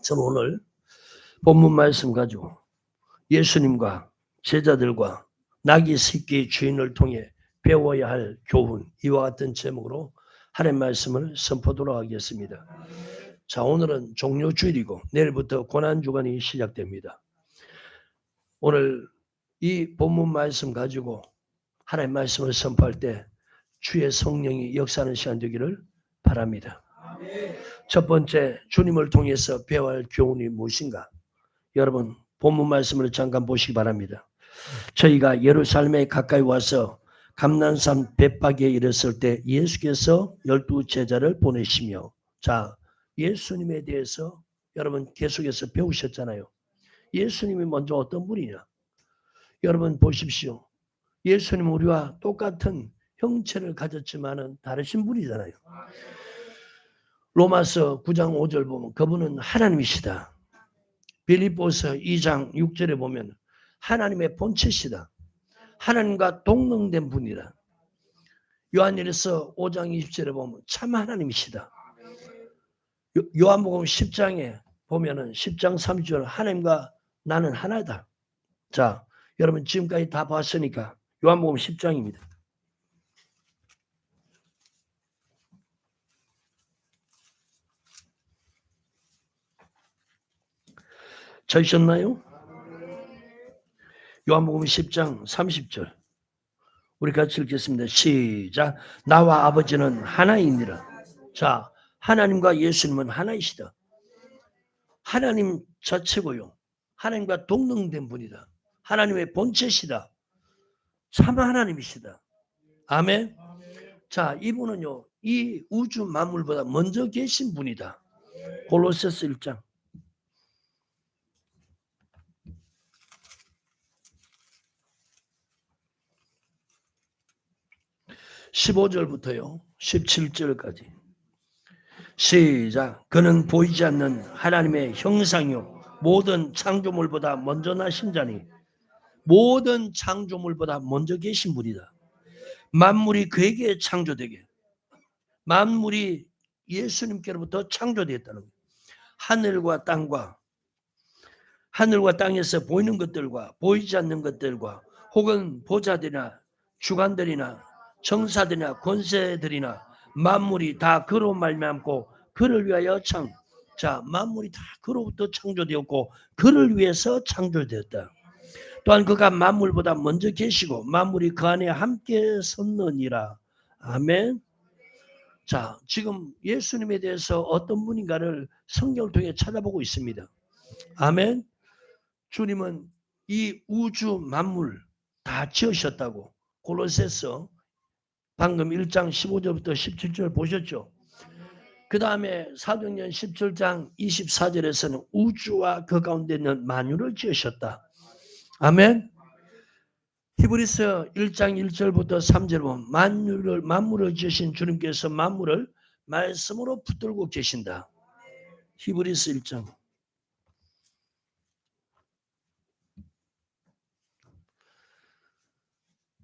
저는 오늘 본문 말씀 가지고 예수님과 제자들과 나귀 새끼의 주인을 통해 배워야 할 교훈, 이와 같은 제목으로 하나님 말씀을 선포하도록 하겠습니다. 자, 오늘은 종료주일이고 내일부터 고난주간이 시작됩니다. 오늘 이 본문 말씀 가지고 하나님 말씀을 선포할 때 주의 성령이 역사하는 시간 되기를 바랍니다. 첫 번째, 주님을 통해서 배워야 할 교훈이 무엇인가? 여러분 본문 말씀을 잠깐 보시기 바랍니다. 저희가 예루살렘에 가까이 와서 감난산 벳박에 이르렀을 때 예수께서 12 제자를 보내시며, 자, 예수님에 대해서 여러분 계속해서 배우셨잖아요. 예수님이 먼저 어떤 분이냐? 여러분 보십시오. 예수님은 우리와 똑같은 형체를 가졌지만은 다르신 분이잖아요. 로마서 9장 5절 보면 그분은 하나님이시다. 빌립보서 2장 6절에 보면 하나님의 본체시다. 하나님과 동등된 분이다. 요한일서 5장 20절에 보면 참 하나님이시다. 요한복음 10장에 보면은 10장 30절 하나님과 나는 하나다. 자, 여러분 지금까지 다 봤으니까 요한복음 10장입니다. 찾으셨나요? 요한복음 10장 30절 우리 같이 읽겠습니다. 시작. 나와 아버지는 하나이니라. 자, 하나님과 예수님은 하나이시다. 하나님 자체고요. 하나님과 동등된 분이다. 하나님의 본체시다. 참 하나님이시다. 아멘. 자, 이분은요, 이 우주 만물보다 먼저 계신 분이다. 골로새서 1장 15절부터요 17절까지 시작. 그는 보이지 않는 하나님의 형상이요 모든 창조물보다 먼저 나신 자니 모든 창조물보다 먼저 계신 분이다. 만물이 그에게 창조되게, 만물이 예수님께로부터 창조되었다는 거예요. 하늘과 땅에서 보이는 것들과 보이지 않는 것들과 혹은 보좌들이나 주관들이나 정사들이나 권세들이나 만물이 다 그로 말미암고 그를 위하여 자, 만물이 다 그로부터 창조되었고 그를 위해서 창조되었다. 또한 그가 만물보다 먼저 계시고 만물이 그 안에 함께 섰느니라. 아멘. 자, 지금 예수님에 대해서 어떤 분인가를 성경을 통해 찾아보고 있습니다. 아멘. 주님은 이 우주 만물 다 지으셨다고 골로새서 방금 1장 15절부터 17절 보셨죠? 그 다음에 사도행전 17장 24절에서는 우주와 그 가운데 있는 만유를 지으셨다. 아멘. 히브리서 1장 1절부터 3절 보면 만물을 지으신 주님께서 만물을 말씀으로 붙들고 계신다. 히브리서 1장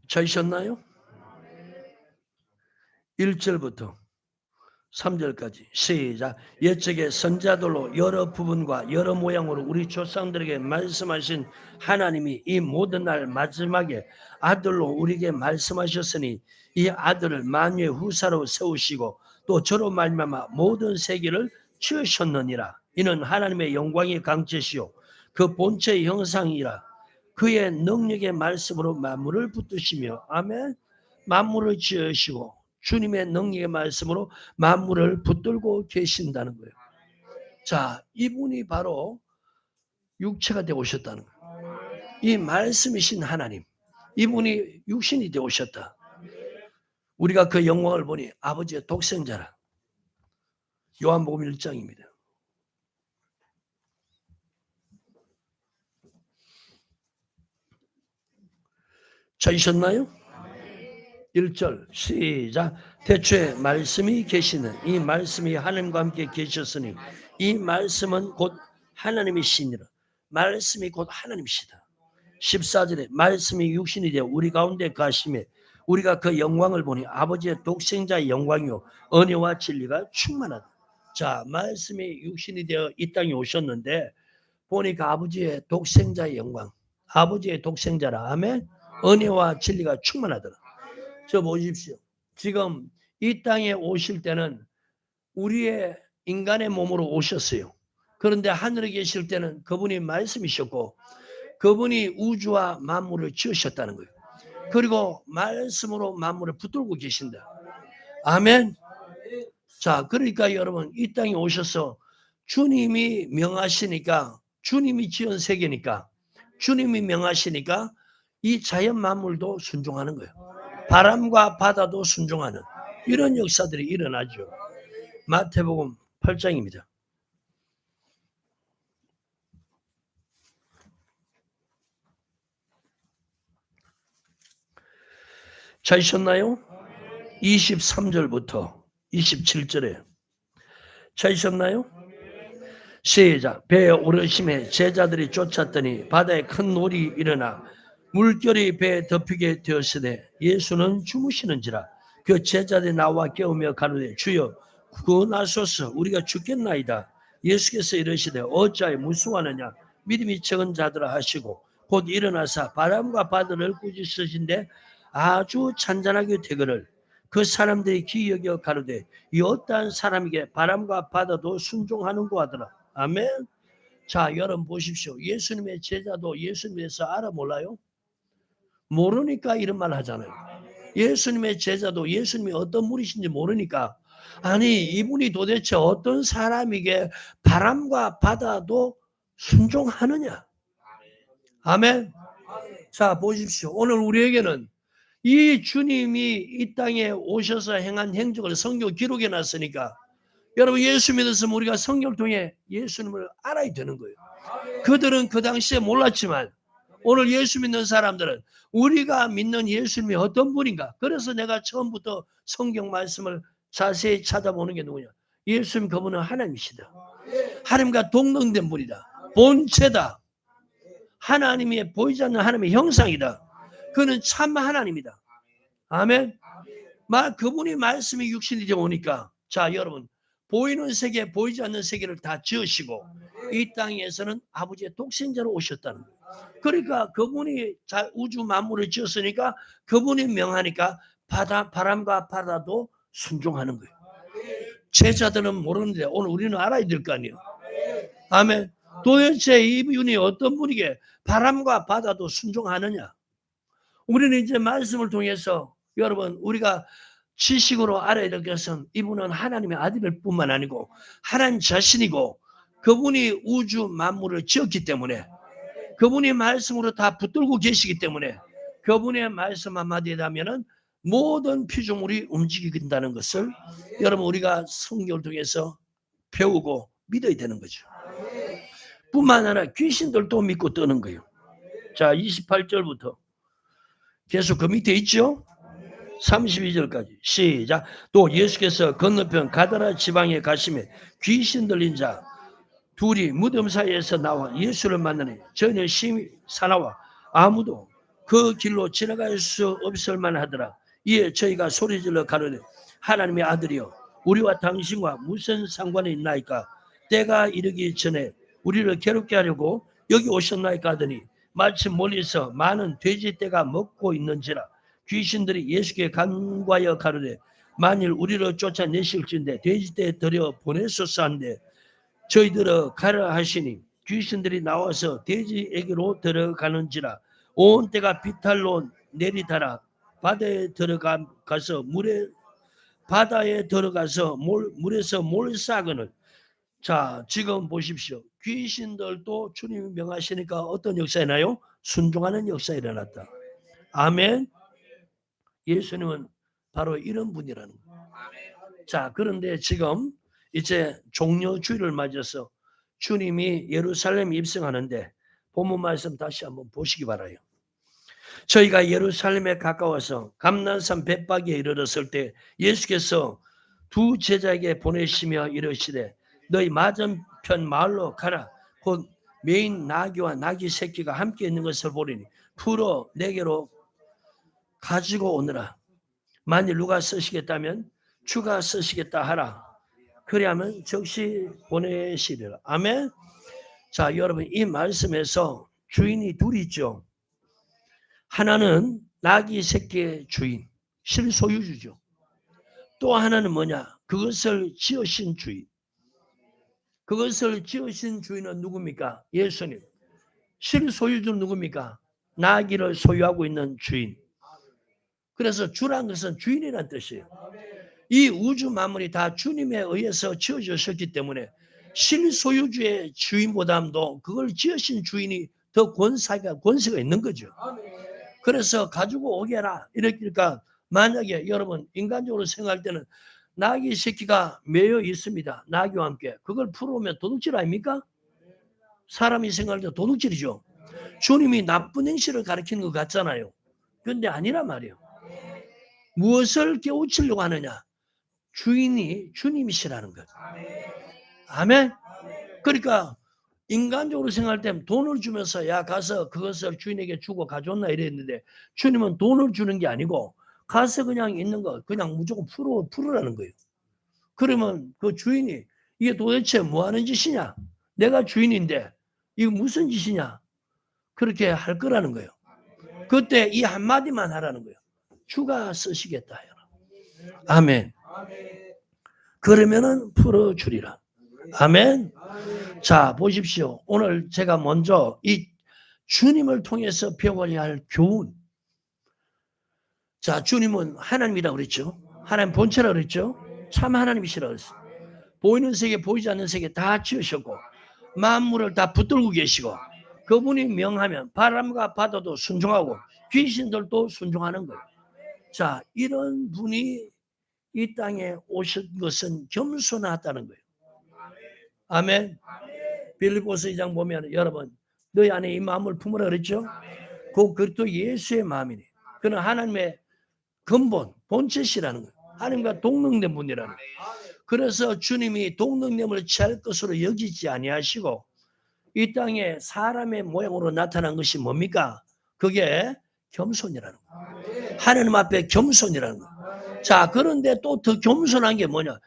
찾으셨나요? 1절부터 3절까지 시작. 옛적에 선자들로 여러 부분과 여러 모양으로 우리 조상들에게 말씀하신 하나님이 이 모든 날 마지막에 아들로 우리에게 말씀하셨으니 이 아들을 만유의 후사로 세우시고 또 저로 말미암아 모든 세계를 지으셨느니라. 이는 하나님의 영광의 강체시요 그 본체의 형상이라. 그의 능력의 말씀으로 만물을 붙드시며 아멘. 만물을 지으시고 주님의 능력의 말씀으로 만물을 붙들고 계신다는 거예요. 자, 이분이 바로 육체가 되어 오셨다는 거예요. 이 말씀이신 하나님, 이분이 육신이 되어 오셨다. 우리가 그 영광을 보니 아버지의 독생자라. 요한복음 1장입니다. 찾으셨나요? 1절 시작. 태초에 말씀이 계시는 이 말씀이 하나님과 함께 계셨으니 이 말씀은 곧 하나님이시니라. 말씀이 곧 하나님이시다. 14절에 말씀이 육신이 되어 우리 가운데 가심에 우리가 그 영광을 보니 아버지의 독생자의 영광이요 은혜와 진리가 충만하다. 자, 말씀이 육신이 되어 이 땅에 오셨는데 보니까 아버지의 독생자의 영광, 아버지의 독생자라. 아멘. 은혜와 진리가 충만하더라. 저 보십시오. 지금 이 땅에 오실 때는 우리의 인간의 몸으로 오셨어요. 그런데 하늘에 계실 때는 그분이 말씀이셨고 그분이 우주와 만물을 지으셨다는 거예요. 그리고 말씀으로 만물을 붙들고 계신다. 아멘. 자, 그러니까 여러분 이 땅에 오셔서 주님이 명하시니까, 주님이 지은 세계니까, 주님이 명하시니까 이 자연 만물도 순종하는 거예요. 바람과 바다도 순종하는 이런 역사들이 일어나죠. 마태복음 8장입니다. 찾으셨나요? 23절부터 27절에 찾으셨나요? 시작. 배에 오르심에 제자들이 쫓았더니 바다에 큰 놀이 일어나 물결이 배에 덮이게 되었으되 예수는 주무시는지라. 그 제자들이 나와 깨우며 가로되 주여 구원하소서 우리가 죽겠나이다. 예수께서 이르시되 어찌하여 무수하느냐 믿음이 적은 자들아 하시고 곧 일어나사 바람과 바다를 꾸짖으신데 아주 잔잔하게 되거늘 그 사람들이 귀히 여겨 가로되 이 어떠한 사람에게 바람과 바다도 순종하는고 하더라. 아멘. 자, 여러분 보십시오. 예수님의 제자도 예수님에서 알아 몰라요? 모르니까 이런 말 하잖아요. 예수님의 제자도 예수님이 어떤 분이신지 모르니까 아니 이분이 도대체 어떤 사람에게 바람과 바다도 순종하느냐. 아멘. 자, 보십시오. 오늘 우리에게는 이 주님이 이 땅에 오셔서 행한 행적을 성경 기록해 놨으니까 여러분 예수 믿었으면 우리가 성경을 통해 예수님을 알아야 되는 거예요. 그들은 그 당시에 몰랐지만 오늘 예수 믿는 사람들은 우리가 믿는 예수님이 어떤 분인가. 그래서 내가 처음부터 성경 말씀을 자세히 찾아보는 게 누구냐. 예수님 그분은 하나님이시다. 하나님과 동등된 분이다. 본체다. 하나님이 보이지 않는 하나님의 형상이다. 그는 참 하나님이다. 아멘. 그분이 말씀이 육신이 되어 오니까 자 여러분 보이는 세계 보이지 않는 세계를 다 지으시고 이 땅에서는 아버지의 독생자로 오셨다는 거예요. 그러니까 그분이 우주 만물을 지었으니까 그분이 명하니까 바람과 바다도 순종하는 거예요. 제자들은 모르는데 오늘 우리는 알아야 될 거 아니에요. 아멘. 도대체 이분이 어떤 분이게 바람과 바다도 순종하느냐. 우리는 이제 말씀을 통해서 여러분 우리가 지식으로 알아야 될 것은 이분은 하나님의 아들일 뿐만 아니고 하나님 자신이고 그분이 우주 만물을 지었기 때문에 그분이 말씀으로 다 붙들고 계시기 때문에 그분의 말씀 한마디에 하면은 모든 피조물이 움직인다는 것을 여러분 우리가 성경을 통해서 배우고 믿어야 되는 거죠. 뿐만 아니라 귀신들도 믿고 뜨는 거예요. 자 28절부터 계속 그 밑에 있죠. 32절까지 시작. 또 예수께서 건너편 가다라 지방에 가시매 귀신 들린 자 둘이 무덤 사이에서 나와 예수를 만나니 전혀 심히 사나워 아무도 그 길로 지나갈 수 없을 만하더라. 이에 저희가 소리질러 가로되 하나님의 아들이여 우리와 당신과 무슨 상관이 있나이까. 때가 이르기 전에 우리를 괴롭게 하려고 여기 오셨나이까 하더니 마침 멀리서 많은 돼지떼가 먹고 있는지라. 귀신들이 예수께 간과하여 가로되 만일 우리를 쫓아내실진데 돼지떼에 들여 보내소서 한데 저희들을 가라 하시니 귀신들이 나와서 돼지에게로 들어가는지라. 온 때가 비탈로 내리다라 바다에 들어가서 물에서 몰싹거늘. 자 지금 보십시오. 귀신들도 주님이 명하시니까 어떤 역사 일어나요? 순종하는 역사 일어났다. 아멘. 예수님은 바로 이런 분이라는 거예요. 자 그런데 지금 이제 종려주일을 맞아서 주님이 예루살렘 입성하는데 본문 말씀 다시 한번 보시기 바라요. 저희가 예루살렘에 가까워서 감난산 벳박에 이르렀을 때 예수께서 두 제자에게 보내시며 이르시되 너희 맞은편 마을로 가라. 곧 메인 나귀와 나귀 새끼가 함께 있는 것을 보리니 풀어 내게로 가지고 오느라. 만일 누가 쓰시겠다면 주가 쓰시겠다 하라. 그리하면 즉시 보내시리라. 아멘. 자, 여러분 이 말씀에서 주인이 둘이 있죠. 하나는 나귀 새끼의 주인, 실소유주죠. 또 하나는 뭐냐? 그것을 지으신 주인. 그것을 지으신 주인은 누굽니까? 예수님. 실소유주는 누굽니까? 나귀를 소유하고 있는 주인. 그래서 주란 것은 주인이란 뜻이에요. 이 우주 만물이 다 주님에 의해서 지어졌기 때문에 실소유주의 주인보다도 그걸 지으신 주인이 더 권세가 있는 거죠. 그래서 가지고 오게라 이러니까 만약에 여러분 인간적으로 생각할 때는 나귀 새끼가 매여 있습니다. 나귀와 함께. 그걸 풀어오면 도둑질 아닙니까? 사람이 생각할 때 도둑질이죠. 주님이 나쁜 행실을 가리키는 것 같잖아요. 그런데 아니란 말이에요. 무엇을 깨우치려고 하느냐? 주인이 주님이시라는 것. 아멘. 그러니까 인간적으로 생각할 때 돈을 주면서 야 가서 그것을 주인에게 주고 가져온나 이랬는데 주님은 돈을 주는 게 아니고 가서 그냥 있는 거 그냥 무조건 풀으라는 거예요. 그러면 그 주인이 이게 도대체 뭐 하는 짓이냐? 내가 주인인데 이거 무슨 짓이냐? 그렇게 할 거라는 거예요. 그때 이 한마디만 하라는 거예요. 주가 쓰시겠다. 아멘. 그러면은 풀어주리라. 아멘. 자, 보십시오. 오늘 제가 먼저 이 주님을 통해서 배워야 할 교훈. 자, 주님은 하나님이라고 그랬죠. 하나님 본체라고 그랬죠. 참 하나님이시라고 그랬어요. 보이는 세계, 보이지 않는 세계 다 지으셨고 만물을 다 붙들고 계시고 그분이 명하면 바람과 바다도 순종하고 귀신들도 순종하는 거예요. 자, 이런 분이 이 땅에 오신 것은 겸손하다는 거예요. 아멘. 빌립보서 2장 보면 여러분 너희 안에 이 마음을 품으라 그랬죠. 그 그것도 예수의 마음이니. 그는 하나님의 근본 본체시라는 거예요. 하나님과 동등된 분이라는 거예요. 그래서 주님이 동등됨을 취할 것으로 여기지 아니하시고 이 땅에 사람의 모양으로 나타난 것이 뭡니까? 그게 겸손이라는 거예요. 하나님 앞에 겸손이라는 거예요. 자, 그런데 또 더 겸손한 게 뭐냐?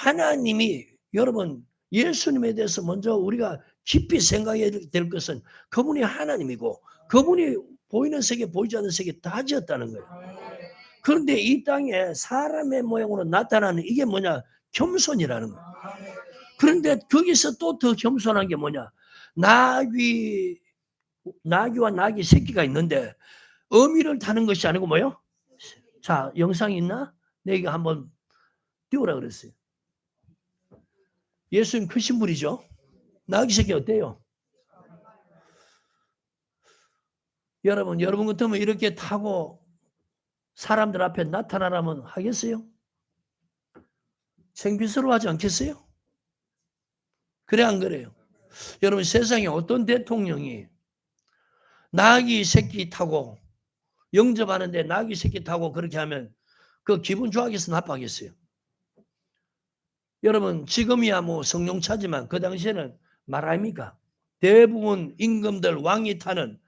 하나님이 여러분 예수님에 대해서 먼저 우리가 깊이 생각해야 될 것은 그분이 하나님이고 그분이 보이는 세계 보이지 않는 세계 다 지었다는 거예요. 그런데 이 땅에 사람의 모양으로 나타나는 이게 뭐냐? 겸손이라는 거예요. 그런데 거기서 또 더 겸손한 게 뭐냐? 나귀와 나귀 새끼가 있는데 어미를 타는 것이 아니고 뭐요? 자, 영상이 있나? 내가 한번 띄우라 그랬어요. 예수님 크신 분이죠. 나귀 새끼 어때요? 여러분 같으면 이렇게 타고 사람들 앞에 나타나라면 하겠어요? 창피스러워하지 않겠어요? 그래 안 그래요? 여러분 세상에 어떤 대통령이 나귀 새끼 타고 영접하는데 나귀 새끼 타고 그렇게 하면 그 기분 좋아하겠어 나빠하겠어요? 여러분 지금이야 뭐 성룡차지만 그 당시에는 말 아닙니까? 대부분 임금들 왕이 타는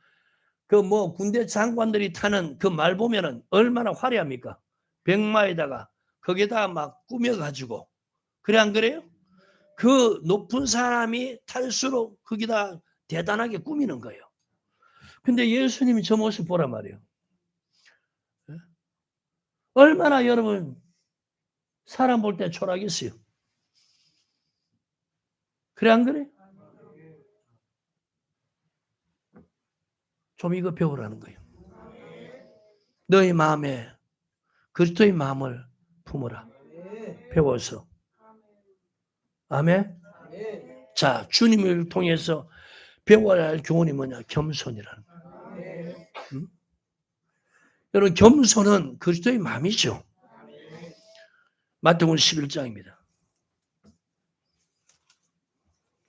그 뭐 군대 장관들이 타는 그 말 보면은 얼마나 화려합니까? 백마에다가 거기다가 막 꾸며가지고 그래 안 그래요? 그 높은 사람이 탈수록 거기다 대단하게 꾸미는 거예요. 근데 예수님이 저 모습 보란 말이에요. 얼마나 여러분 사람 볼 때 초라하겠어요. 그래 안 그래? 좀 이거 배우라는 거예요. 너희 마음에 그리스도의 마음을 품어라. 배워서. 아멘. 자, 주님을 통해서 배워야 할 교훈이 뭐냐? 겸손이라는 거예요. 응? 여러분 겸손은 그리스도의 마음이죠. 마태복음 11장입니다.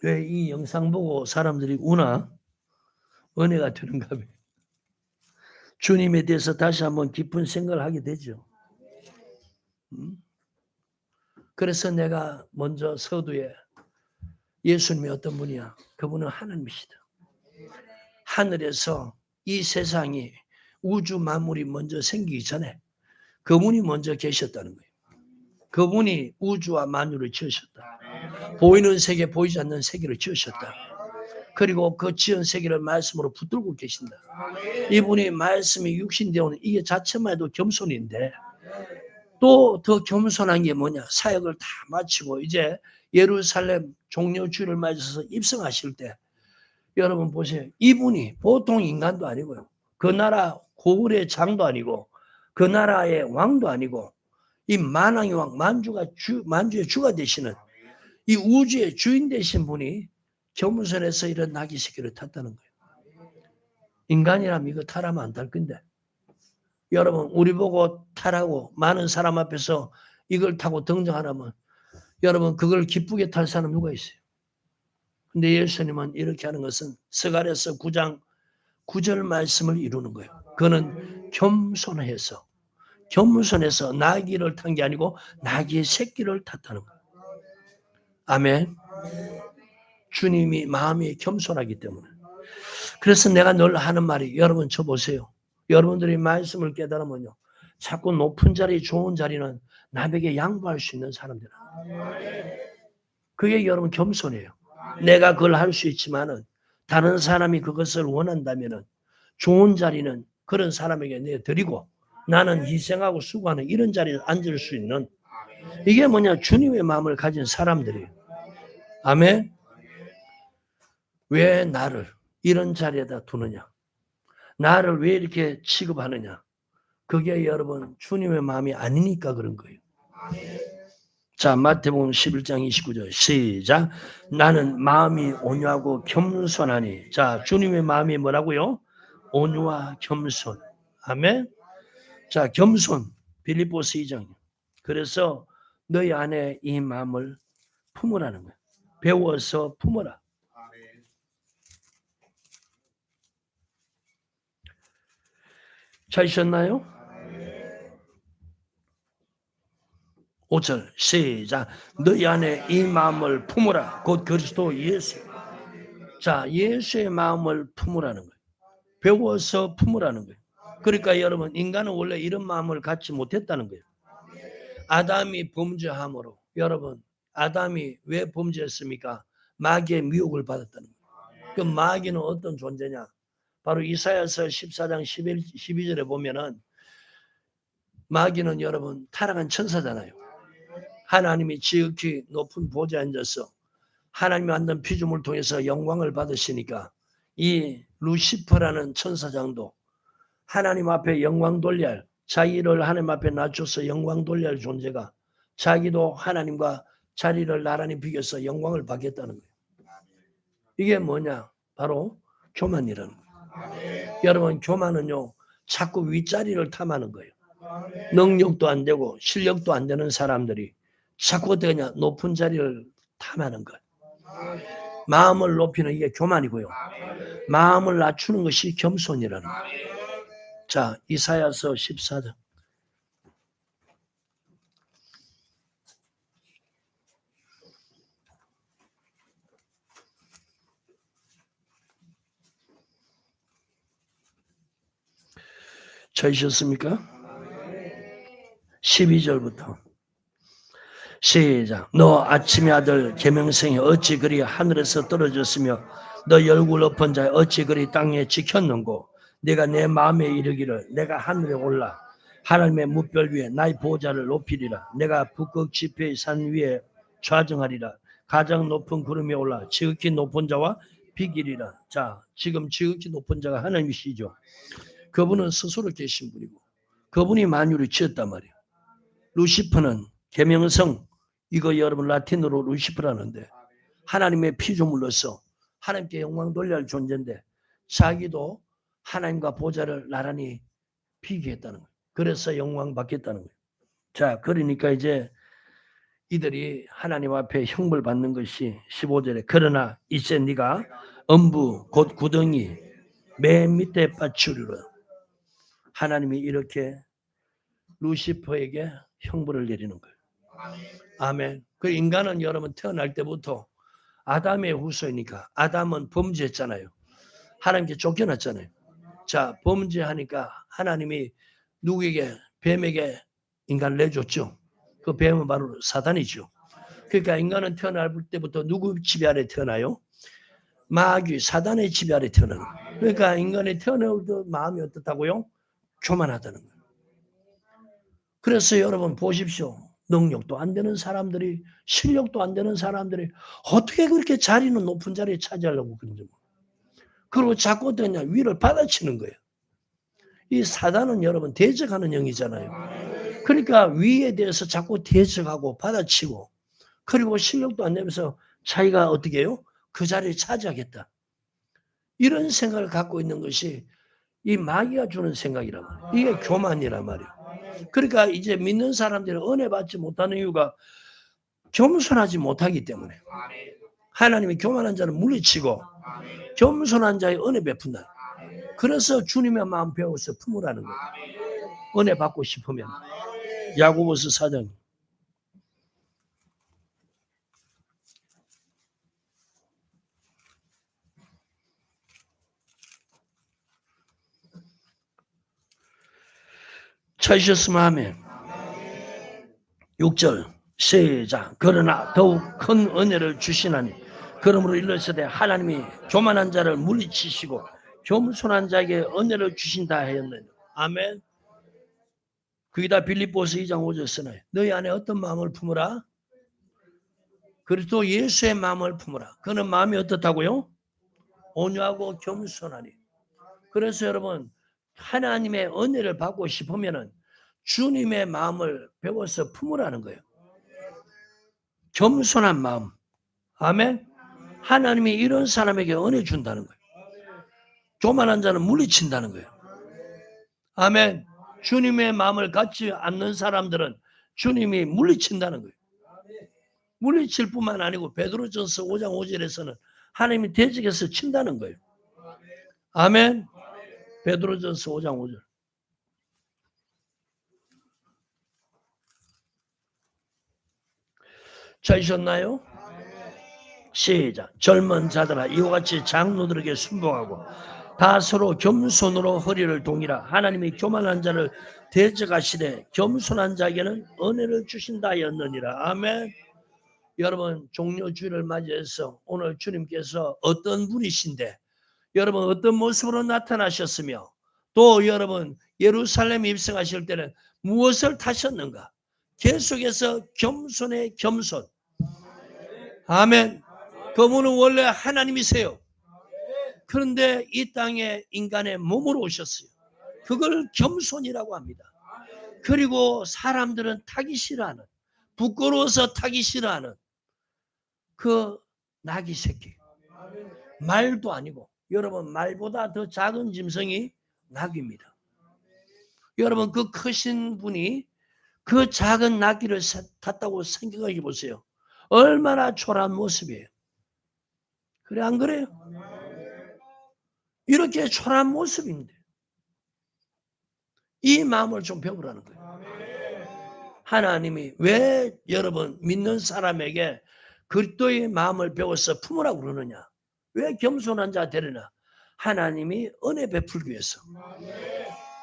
왜 이 영상 보고 사람들이 우나? 은혜가 되는가 봐요. 주님에 대해서 다시 한번 깊은 생각을 하게 되죠. 그래서 내가 먼저 서두에 예수님이 어떤 분이야? 그분은 하나님이시다. 하늘에서 이 세상이 우주 만물이 먼저 생기기 전에 그분이 먼저 계셨다는 거예요. 그분이 우주와 만유를 지으셨다. 보이는 세계, 보이지 않는 세계를 지으셨다. 그리고 그 지은 세계를 말씀으로 붙들고 계신다. 이분이 말씀이 육신되어오는 이게 자체만 해도 겸손인데 또 더 겸손한 게 뭐냐? 사역을 다 마치고 이제 예루살렘 종려주의를 맞아서 입성하실 때 여러분 보세요. 이분이 보통 인간도 아니고요. 그 나라 고을의 장도 아니고 그 나라의 왕도 아니고 이 만왕의 왕 만주의 주가 되시는 이 우주의 주인 되신 분이 겸손해서 이런 나귀 새끼를 탔다는 거예요. 인간이라면 이거 타라면 안 탈 건데. 여러분 우리 보고 타라고 많은 사람 앞에서 이걸 타고 등장하라면 여러분 그걸 기쁘게 탈 사람 누가 있어요? 근데 예수님은 이렇게 하는 것은 스가랴서 9장 9절 말씀을 이루는 거예요. 그는 겸손해서 나귀를 탄 게 아니고 나귀의 새끼를 탔다는 거예요. 아멘. 주님이 마음이 겸손하기 때문에. 그래서 내가 늘 하는 말이 여러분 저 보세요. 여러분들이 말씀을 깨달으면요. 자꾸 높은 자리, 좋은 자리는 남에게 양보할 수 있는 사람들. 그게 여러분 겸손이에요. 내가 그걸 할 수 있지만은 다른 사람이 그것을 원한다면은 좋은 자리는 그런 사람에게 내드리고 나는 희생하고 수고하는 이런 자리에 앉을 수 있는 이게 뭐냐? 주님의 마음을 가진 사람들이에요. 아멘. 왜 나를 이런 자리에다 두느냐? 나를 왜 이렇게 취급하느냐? 그게 여러분 주님의 마음이 아니니까 그런 거예요. 자, 마태복음 11장 29절 시작. 나는 마음이 온유하고 겸손하니. 자, 주님의 마음이 뭐라고요? 온유와 겸손. 아멘. 자, 겸손. 빌립보서 2장. 그래서 너희 안에 이 마음을 품으라는 거예요. 배워서 품어라. 찾으셨나요? 5절 시작. 너희 안에 이 마음을 품으라. 곧 그리스도 예수. 자, 예수의 마음을 품으라는 거예요. 배워서 품으라는 거예요. 그러니까 여러분 인간은 원래 이런 마음을 갖지 못했다는 거예요. 아담이 범죄함으로 여러분 아담이 왜 범죄했습니까? 마귀의 미혹을 받았다는 거예요. 그 마귀는 어떤 존재냐? 바로 이사야서 14장 12절에 보면은 마귀는 여러분 타락한 천사잖아요. 하나님이 지극히 높은 보좌에 앉아서 하나님이 만든 피조물을 통해서 영광을 받으시니까 이 루시퍼라는 천사장도 하나님 앞에 영광 돌려야 할 자기를 하나님 앞에 낮춰서 영광 돌려야 할 존재가 자기도 하나님과 자리를 나란히 비교해서 영광을 받겠다는 거예요. 이게 뭐냐? 바로 교만이라는 거예요. 여러분 교만은요 자꾸 윗자리를 탐하는 거예요. 능력도 안 되고 실력도 안 되는 사람들이 자꾸 어떻게 하냐? 높은 자리를 탐하는 거예요. 마음을 높이는 이게 교만이고요. 마음을 낮추는 것이 겸손이라는 거예요. 자, 이사야서 14장. 찾으셨습니까? 12절부터 시작. 너 아침의 아들 계명성이 어찌 그리 하늘에서 떨어졌으며 너 열구 높은 자에 어찌 그리 땅에 지켰는고 내가 내 마음에 이르기를 내가 하늘에 올라 하나님의 무별 위에 나의 보좌를 높이리라. 내가 북극 지폐의 산 위에 좌정하리라. 가장 높은 구름에 올라 지극히 높은 자와 비기리라. 자, 지금 지극히 높은 자가 하나님이시죠. 그분은 스스로 계신 분이고 그분이 만유를 지었단 말이에요. 루시퍼는 계명성 이거 여러분 라틴어로 루시퍼라는데 하나님의 피조물로서 하나님께 영광 돌려야 할 존재인데 자기도 하나님과 보좌를 나란히 비교했다는 거예요. 그래서 영광 받겠다는 거예요. 자, 그러니까 이제 이들이 하나님 앞에 형벌 받는 것이 15절에 그러나 이제 네가 엄부 곧 구덩이 맨 밑에 빠치리라. 하나님이 이렇게 루시퍼에게 형벌을 내리는 거예요. 아멘. 그 인간은 여러분 태어날 때부터 아담의 후손이니까 아담은 범죄했잖아요. 하나님께 쫓겨났잖아요. 자, 범죄하니까 하나님이 누구에게 뱀에게 인간을 내줬죠. 그 뱀은 바로 사단이죠. 그러니까 인간은 태어날 때부터 누구 지배 아래 태어나요? 마귀, 사단의 지배 아래 태어나는 거예요. 그러니까 인간이 태어날 때 마음이 어떻다고요? 교만하다는 거예요. 그래서 여러분 보십시오. 능력도 안 되는 사람들이, 실력도 안 되는 사람들이 어떻게 그렇게 자리는 높은 자리에 차지하려고 그러는지. 그리고 자꾸 어떠냐, 위를 받아치는 거예요. 이 사단은 여러분 대적하는 영이잖아요. 그러니까 위에 대해서 자꾸 대적하고 받아치고, 그리고 실력도 안 내면서 자기가 어떻게 해요? 그 자리를 차지하겠다. 이런 생각을 갖고 있는 것이 이 마귀가 주는 생각이란 말이에요. 이게 교만이란 말이에요. 그러니까 이제 믿는 사람들이 은혜 받지 못하는 이유가 겸손하지 못하기 때문에. 하나님이 교만한 자를 물리치고 겸손한 자의 은혜 베푼다. 그래서 주님의 마음 배워서 품으라는 거예요. 은혜 받고 싶으면. 야고보서 4장. 찾으셨으면 아멘. 6절 시작. 그러나 더욱 큰 은혜를 주시나니 그러므로 일러서되 하나님이 교만한 자를 물리치시고 겸손한 자에게 은혜를 주신다 하였느니. 아멘. 거기다 빌립보서 2장 5절 쓰나요? 너희 안에 어떤 마음을 품으라? 그리스도 예수의 마음을 품으라. 그는 마음이 어떻다고요? 온유하고 겸손하니. 그래서 여러분 하나님의 은혜를 받고 싶으면은 주님의 마음을 배워서 품으라는 거예요. 겸손한 마음. 아멘. 하나님이 이런 사람에게 은혜 준다는 거예요. 교만한 자는 물리친다는 거예요. 아멘. 주님의 마음을 갖지 않는 사람들은 주님이 물리친다는 거예요. 물리칠 뿐만 아니고 베드로전서 5장 5절에서는 하나님이 대적해서 친다는 거예요. 아멘. 베드로전서 5장 5절. 찾으셨나요? 시작. 젊은 자들아 이와 같이 장로들에게 순종하고 다 서로 겸손으로 허리를 동이라. 하나님이 교만한 자를 대적하시되 겸손한 자에게는 은혜를 주신다 하였느니라. 아멘. 여러분 종료주일을 맞이해서 오늘 주님께서 어떤 분이신데 여러분 어떤 모습으로 나타나셨으며 또 여러분 예루살렘에 입성하실 때는 무엇을 타셨는가? 계속해서 겸손의 겸손. 아멘. 그분은 원래 하나님이세요. 그런데 이 땅에 인간의 몸으로 오셨어요. 그걸 겸손이라고 합니다. 그리고 사람들은 타기 싫어하는, 부끄러워서 타기 싫어하는 그 나귀 새끼. 말도 아니고 여러분 말보다 더 작은 짐승이 나귀입니다. 여러분 그 크신 분이 그 작은 나귀를 탔다고 생각해 보세요. 얼마나 초라한 모습이에요. 그래 안 그래요? 이렇게 초라한 모습인데 이 마음을 좀 배우라는 거예요. 하나님이 왜 여러분 믿는 사람에게 그리스도의 마음을 배워서 품으라고 그러느냐? 왜 겸손한 자 되느냐? 하나님이 은혜 베풀기 위해서.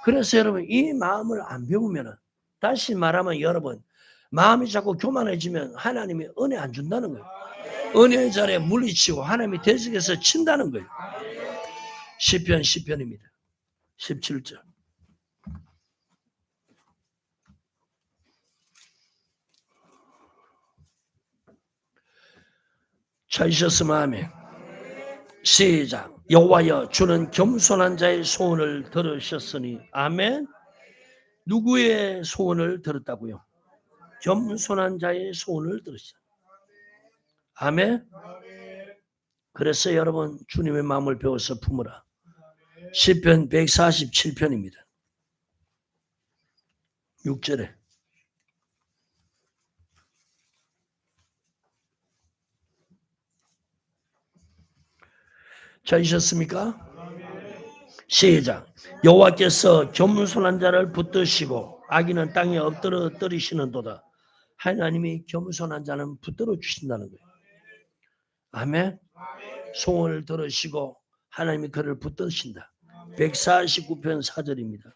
그래서 여러분 이 마음을 안 배우면 다시 말하면 여러분 마음이 자꾸 교만해지면 하나님이 은혜 안 준다는 거예요. 은혜의 자리에 물리치고 하나님이 대적해서 친다는 거예요. 시편입니다. 17절. 찾으셨으면 아멘. 시작. 여호와여 주는 겸손한 자의 소원을 들으셨으니. 아멘. 누구의 소원을 들었다고요? 겸손한 자의 소원을 들으셨어요. 아멘. 그래서 여러분 주님의 마음을 배워서 품으라. 시편 147편입니다. 6절에 찾으셨습니까? 시작. 여호와께서 겸손한 자를 붙드시고 악인은 땅에 엎드려 떨이시는도다. 하나님이 겸손한 자는 붙들어 주신다는 거예요. 아멘. 소원을 들으시고 하나님이 그를 붙드신다. 149편 4절입니다.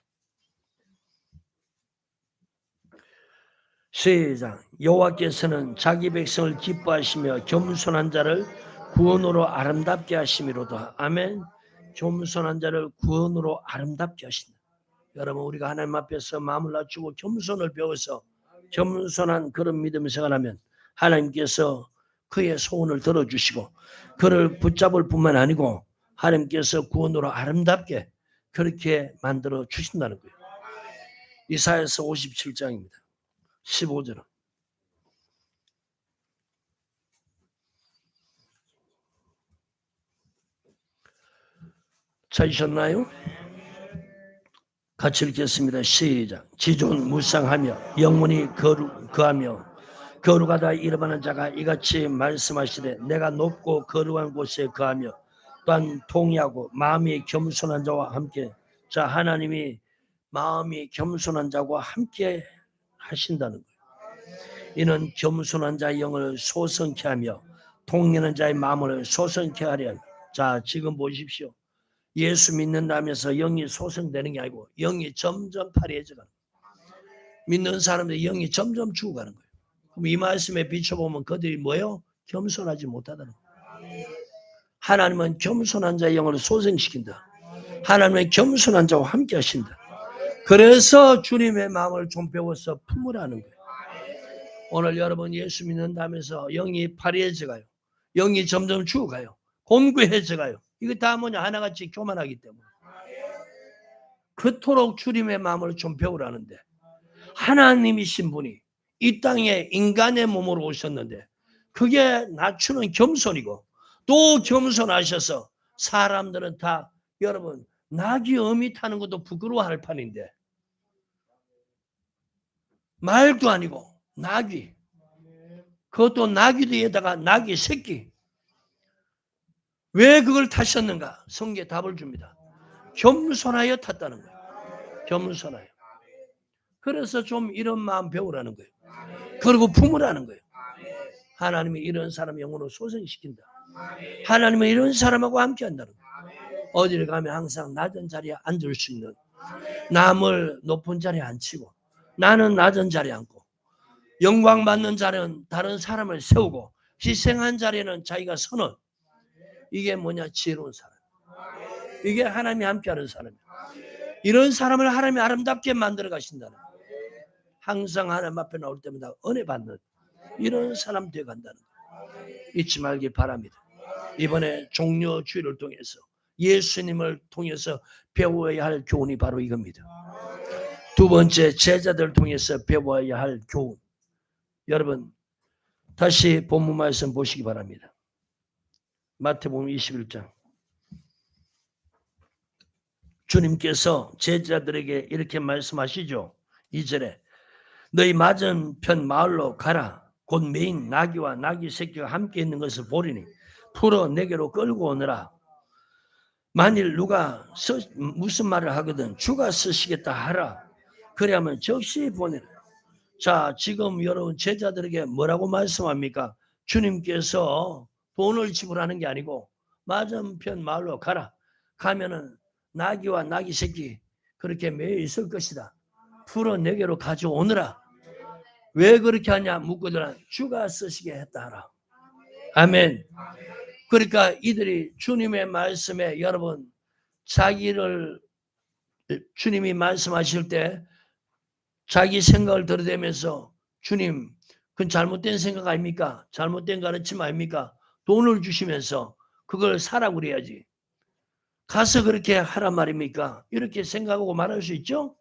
시작. 여호와께서는 자기 백성을 기뻐하시며 겸손한 자를 구원으로 아름답게 하심이로다. 아멘. 겸손한 자를 구원으로 아름답게 하신다. 여러분, 우리가 하나님 앞에서 마음을 낮추고 겸손을 배워서 겸손한 그런 믿음 생활하면 하나님께서 그의 소원을 들어주시고 그를 붙잡을 뿐만 아니고 하나님께서 구원으로 아름답게 그렇게 만들어 주신다는 거예요. 이사야서 57장입니다. 15절은 찾으셨나요? 같이 읽겠습니다. 시작. 지존 무상하며 영원히 거하며 거룩하다 이름하는 자가 이같이 말씀하시되 내가 높고 거룩한 곳에 거하며 또한 통회하고 마음이 겸손한 자와 함께. 자, 하나님이 마음이 겸손한 자와 함께 하신다는 거예요. 이는 겸손한 자의 영을 소성케 하며 통회하는 자의 마음을 소성케 하려 합니다. 자, 지금 보십시오. 예수 믿는다면서 영이 소성되는 게 아니고 영이 점점 파리해져가는 거예요. 믿는 사람들의 영이 점점 죽어가는 거예요. 그럼 이 말씀에 비춰보면 그들이 뭐예요? 겸손하지 못하다는 거예요. 하나님은 겸손한 자의 영을 소생시킨다. 하나님은 겸손한 자와 함께 하신다. 그래서 주님의 마음을 좀 배워서 품으라는 거예요. 오늘 여러분 예수 믿는다면서 영이 파리해져가요. 영이 점점 죽어가요. 곤고해져가요. 이거 다 뭐냐? 하나같이 교만하기 때문에. 그토록 주님의 마음을 좀 배우라는데 하나님이신 분이 이 땅에 인간의 몸으로 오셨는데 그게 낮추는 겸손이고 또 겸손하셔서 사람들은 다 여러분 낙이 어미 타는 것도 부끄러워할 판인데 말도 아니고 낙이 그것도 낙이에다가 낙이 새끼 왜 그걸 타셨는가? 성경에 답을 줍니다. 겸손하여 탔다는 거예요. 겸손하여. 그래서 좀 이런 마음 배우라는 거예요. 그리고 품으라는 거예요. 하나님이 이런 사람 영혼을 소생시킨다. 하나님은 이런 사람하고 함께 한다는 거예요. 어디를 가면 항상 낮은 자리에 앉을 수 있는 남을 높은 자리에 앉히고 나는 낮은 자리에 앉고 영광 받는 자는 다른 사람을 세우고 희생한 자리에는 자기가 서는 이게 뭐냐? 지혜로운 사람. 이게 하나님이 함께하는 사람이에요. 이런 사람을 하나님이 아름답게 만들어 가신다는 거예요. 항상 하나님 앞에 나올 때마다 은혜 받는 이런 사람 되어 간다는 거예요. 잊지 말기 바랍니다. 이번에 종려 주일을 통해서 예수님을 통해서 배워야 할 교훈이 바로 이겁니다. 두 번째, 제자들을 통해서 배워야 할 교훈. 여러분 다시 본문 말씀 보시기 바랍니다. 마태복음 21장. 주님께서 제자들에게 이렇게 말씀하시죠. 2절에 너희 맞은편 마을로 가라. 곧 메인 나귀와 나귀 새끼가 함께 있는 것을 보리니 풀어 내게로 끌고 오너라. 만일 누가 무슨 말을 하거든 주가 쓰시겠다 하라. 그래야면 적시 보내라. 자, 지금 여러분 제자들에게 뭐라고 말씀합니까? 주님께서 돈을 지불하는 게 아니고 맞은편 마을로 가라. 가면은 나귀와 나귀 새끼 그렇게 매여 있을 것이다. 풀어 내게로 가져오느라. 왜 그렇게 하냐 묻거든 주가 쓰시게 했다 하라. 아멘. 그러니까 이들이 주님의 말씀에 여러분 자기를 주님이 말씀하실 때 자기 생각을 들어대면서 주님 그건 잘못된 생각 아닙니까? 잘못된 가르침 아닙니까? 돈을 주시면서 그걸 사라고 그래야지. 가서 그렇게 하란 말입니까? 이렇게 생각하고 말할 수 있죠?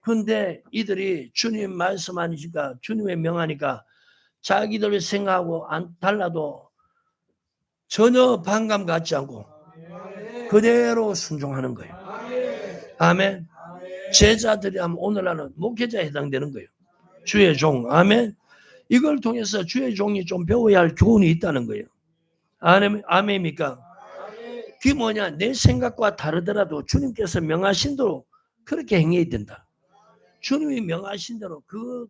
그런데 이들이 주님 말씀하니까 주님의 명하니까 자기들 생각하고 안 달라도 전혀 반감 갖지 않고 그대로 순종하는 거예요. 아멘. 제자들이 하면 오늘날은 목회자에 해당되는 거예요. 주의 종. 아멘. 이걸 통해서 주의 종이 좀 배워야 할 교훈이 있다는 거예요. 아멘입니까? 그게 뭐냐? 내 생각과 다르더라도 주님께서 명하신 대로 그렇게 행해야 된다. 주님이 명하신 대로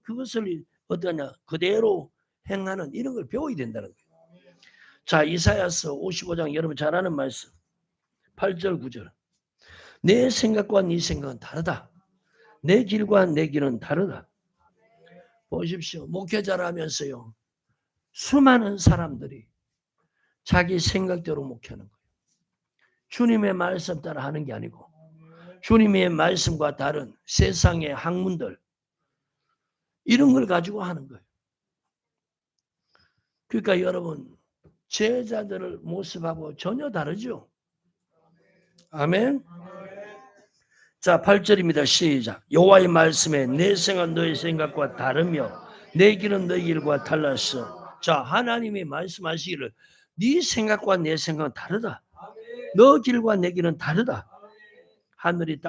그것을 어떠냐? 그대로 행하는 이런 걸 배워야 된다는 거예요. 자, 이사야서 55장 여러분 잘 아는 말씀. 8절 9절. 내 생각과 네 생각은 다르다. 내 길과 내 길은 다르다. 보십시오. 목회자라면서요. 수많은 사람들이 자기 생각대로 목회하는 거예요. 주님의 말씀 따라 하는 게 아니고 주님의 말씀과 다른 세상의 학문들 이런 걸 가지고 하는 거예요. 그러니까 여러분 제자들의 모습하고 전혀 다르죠. 아멘. 자 8절입니다. 시작. 여호와의 말씀에 내 생각은 너의 생각과 다르며 내 길은 너의 길과 달랐어. 자 하나님이 말씀하시기를 네 생각과 내 생각은 다르다. 너 길과 내 길은 다르다. 하늘이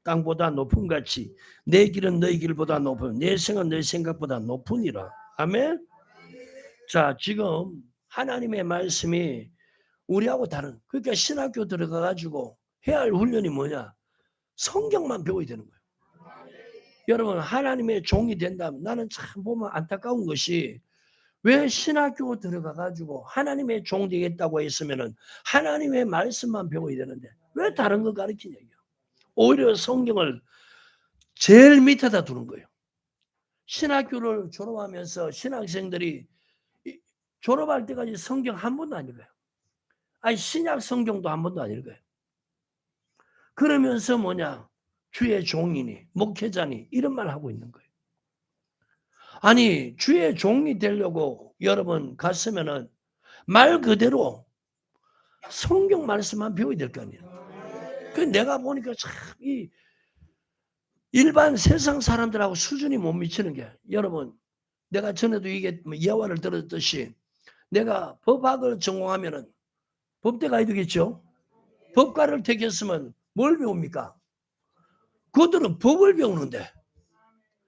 땅보다 높음 같이 내 길은 너희 길보다 높음 내 생각은 너희 생각보다 높으니라. 아멘. 자 지금 하나님의 말씀이 우리하고 다른 그러니까 신학교 들어가 가지고 해야 할 훈련이 뭐냐? 성경만 배워야 되는 거예요. 여러분 하나님의 종이 된다면 나는 참 보면 안타까운 것이 왜 신학교 들어가 가지고 하나님의 종 되겠다고 했으면은 하나님의 말씀만 배워야 되는데 왜 다른 거 가르치냐. 오히려 성경을 제일 밑에다 두는 거예요. 신학교를 졸업하면서 신학생들이 졸업할 때까지 성경 한 번도 안 읽어요. 아니 신약 성경도 한 번도 안 읽어요. 그러면서 뭐냐 주의 종이니 목회자니 이런 말 하고 있는 거예요. 아니 주의 종이 되려고 여러분 갔으면은 말 그대로 성경 말씀만 배워야 될 거 아니에요. 그 내가 보니까 참 이 일반 세상 사람들하고 수준이 못 미치는 게 여러분 내가 전에도 이게 예화를 들었듯이 내가 법학을 전공하면은 법대 가야 되겠죠. 법과를 택했으면 뭘 배웁니까? 그들은 법을 배우는데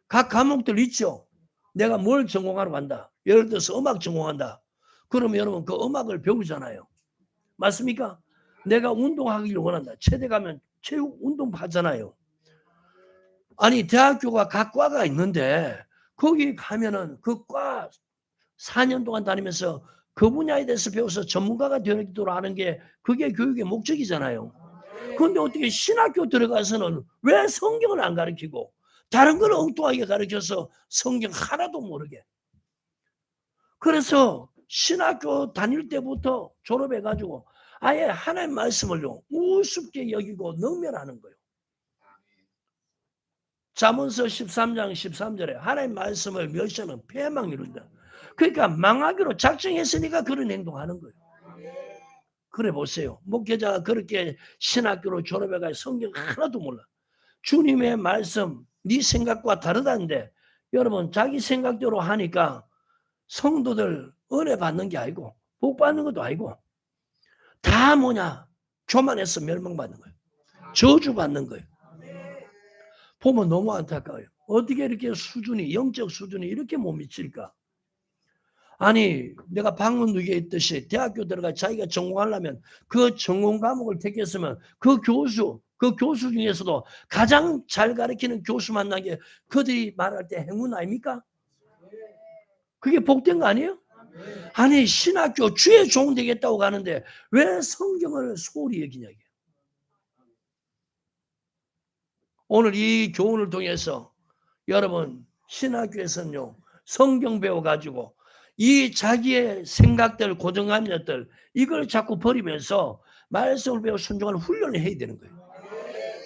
각 과목들 있죠. 내가 뭘 전공하러 간다. 예를 들어서 음악 전공한다. 그러면 여러분 그 음악을 배우잖아요. 맞습니까? 내가 운동하기를 원한다. 체대 가면 체육 운동 하잖아요. 아니 대학교가 각 과가 있는데 거기 가면은 그 과 4년 동안 다니면서 그 분야에 대해서 배워서 전문가가 되도록 하는 게 그게 교육의 목적이잖아요. 그런데 어떻게 신학교 들어가서는 왜 성경을 안 가르치고 다른 걸 엉뚱하게 가르쳐서 성경 하나도 모르게. 그래서 신학교 다닐 때부터 졸업해가지고 아예 하나님 말씀을요 우습게 여기고 능멸하는 거예요. 잠언서 13장 13절에 하나님 말씀을 멸시하는 패망 이룬다. 그러니까 망하기로 작정했으니까 그런 행동하는 거예요. 그래 보세요. 목회자가 그렇게 신학교로 졸업해가 성경 하나도 몰라. 주님의 말씀 네 생각과 다르다는데 여러분 자기 생각대로 하니까 성도들 은혜 받는 게 아니고 복 받는 것도 아니고 다 뭐냐 교만해서 멸망받는 거예요. 저주받는 거예요. 보면 너무 안타까워요. 어떻게 이렇게 수준이 영적 수준이 이렇게 못 미칠까? 아니 내가 방문두개에 있듯이 대학교 들어가 자기가 전공하려면 그 전공 과목을 택했으면 그 교수 중에서도 가장 잘 가르치는 교수 만난 게 그들이 말할 때 행운 아닙니까? 그게 복된 거 아니에요? 아니 신학교 주의 종 되겠다고 가는데 왜 성경을 소홀히 여기냐고요. 오늘 이 교훈을 통해서 여러분 신학교에서는요 성경 배워가지고 이 자기의 생각들 고정관념들 이걸 자꾸 버리면서 말씀을 배워 순종하는 훈련을 해야 되는 거예요.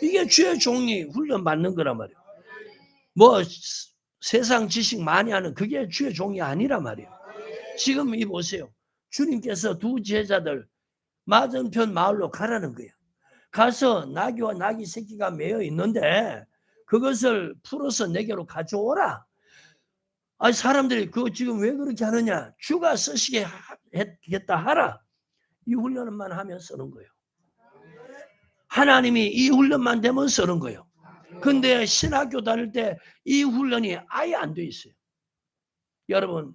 이게 주의 종이 훈련 받는 거란 말이에요. 뭐 세상 지식 많이 하는 그게 주의 종이 아니란 말이에요. 지금 이 보세요. 주님께서 두 제자들 맞은편 마을로 가라는 거예요. 가서 나귀와 나귀 새끼가 매여 있는데 그것을 풀어서 내게로 가져오라. 아니 사람들이 그거 지금 왜 그렇게 하느냐. 주가 쓰시게 했겠다 하라. 이 훈련만 하면 쓰는 거예요. 하나님이 이 훈련만 되면 쓰는 거예요. 근데 신학교 다닐 때 이 훈련이 아예 안 돼 있어요. 여러분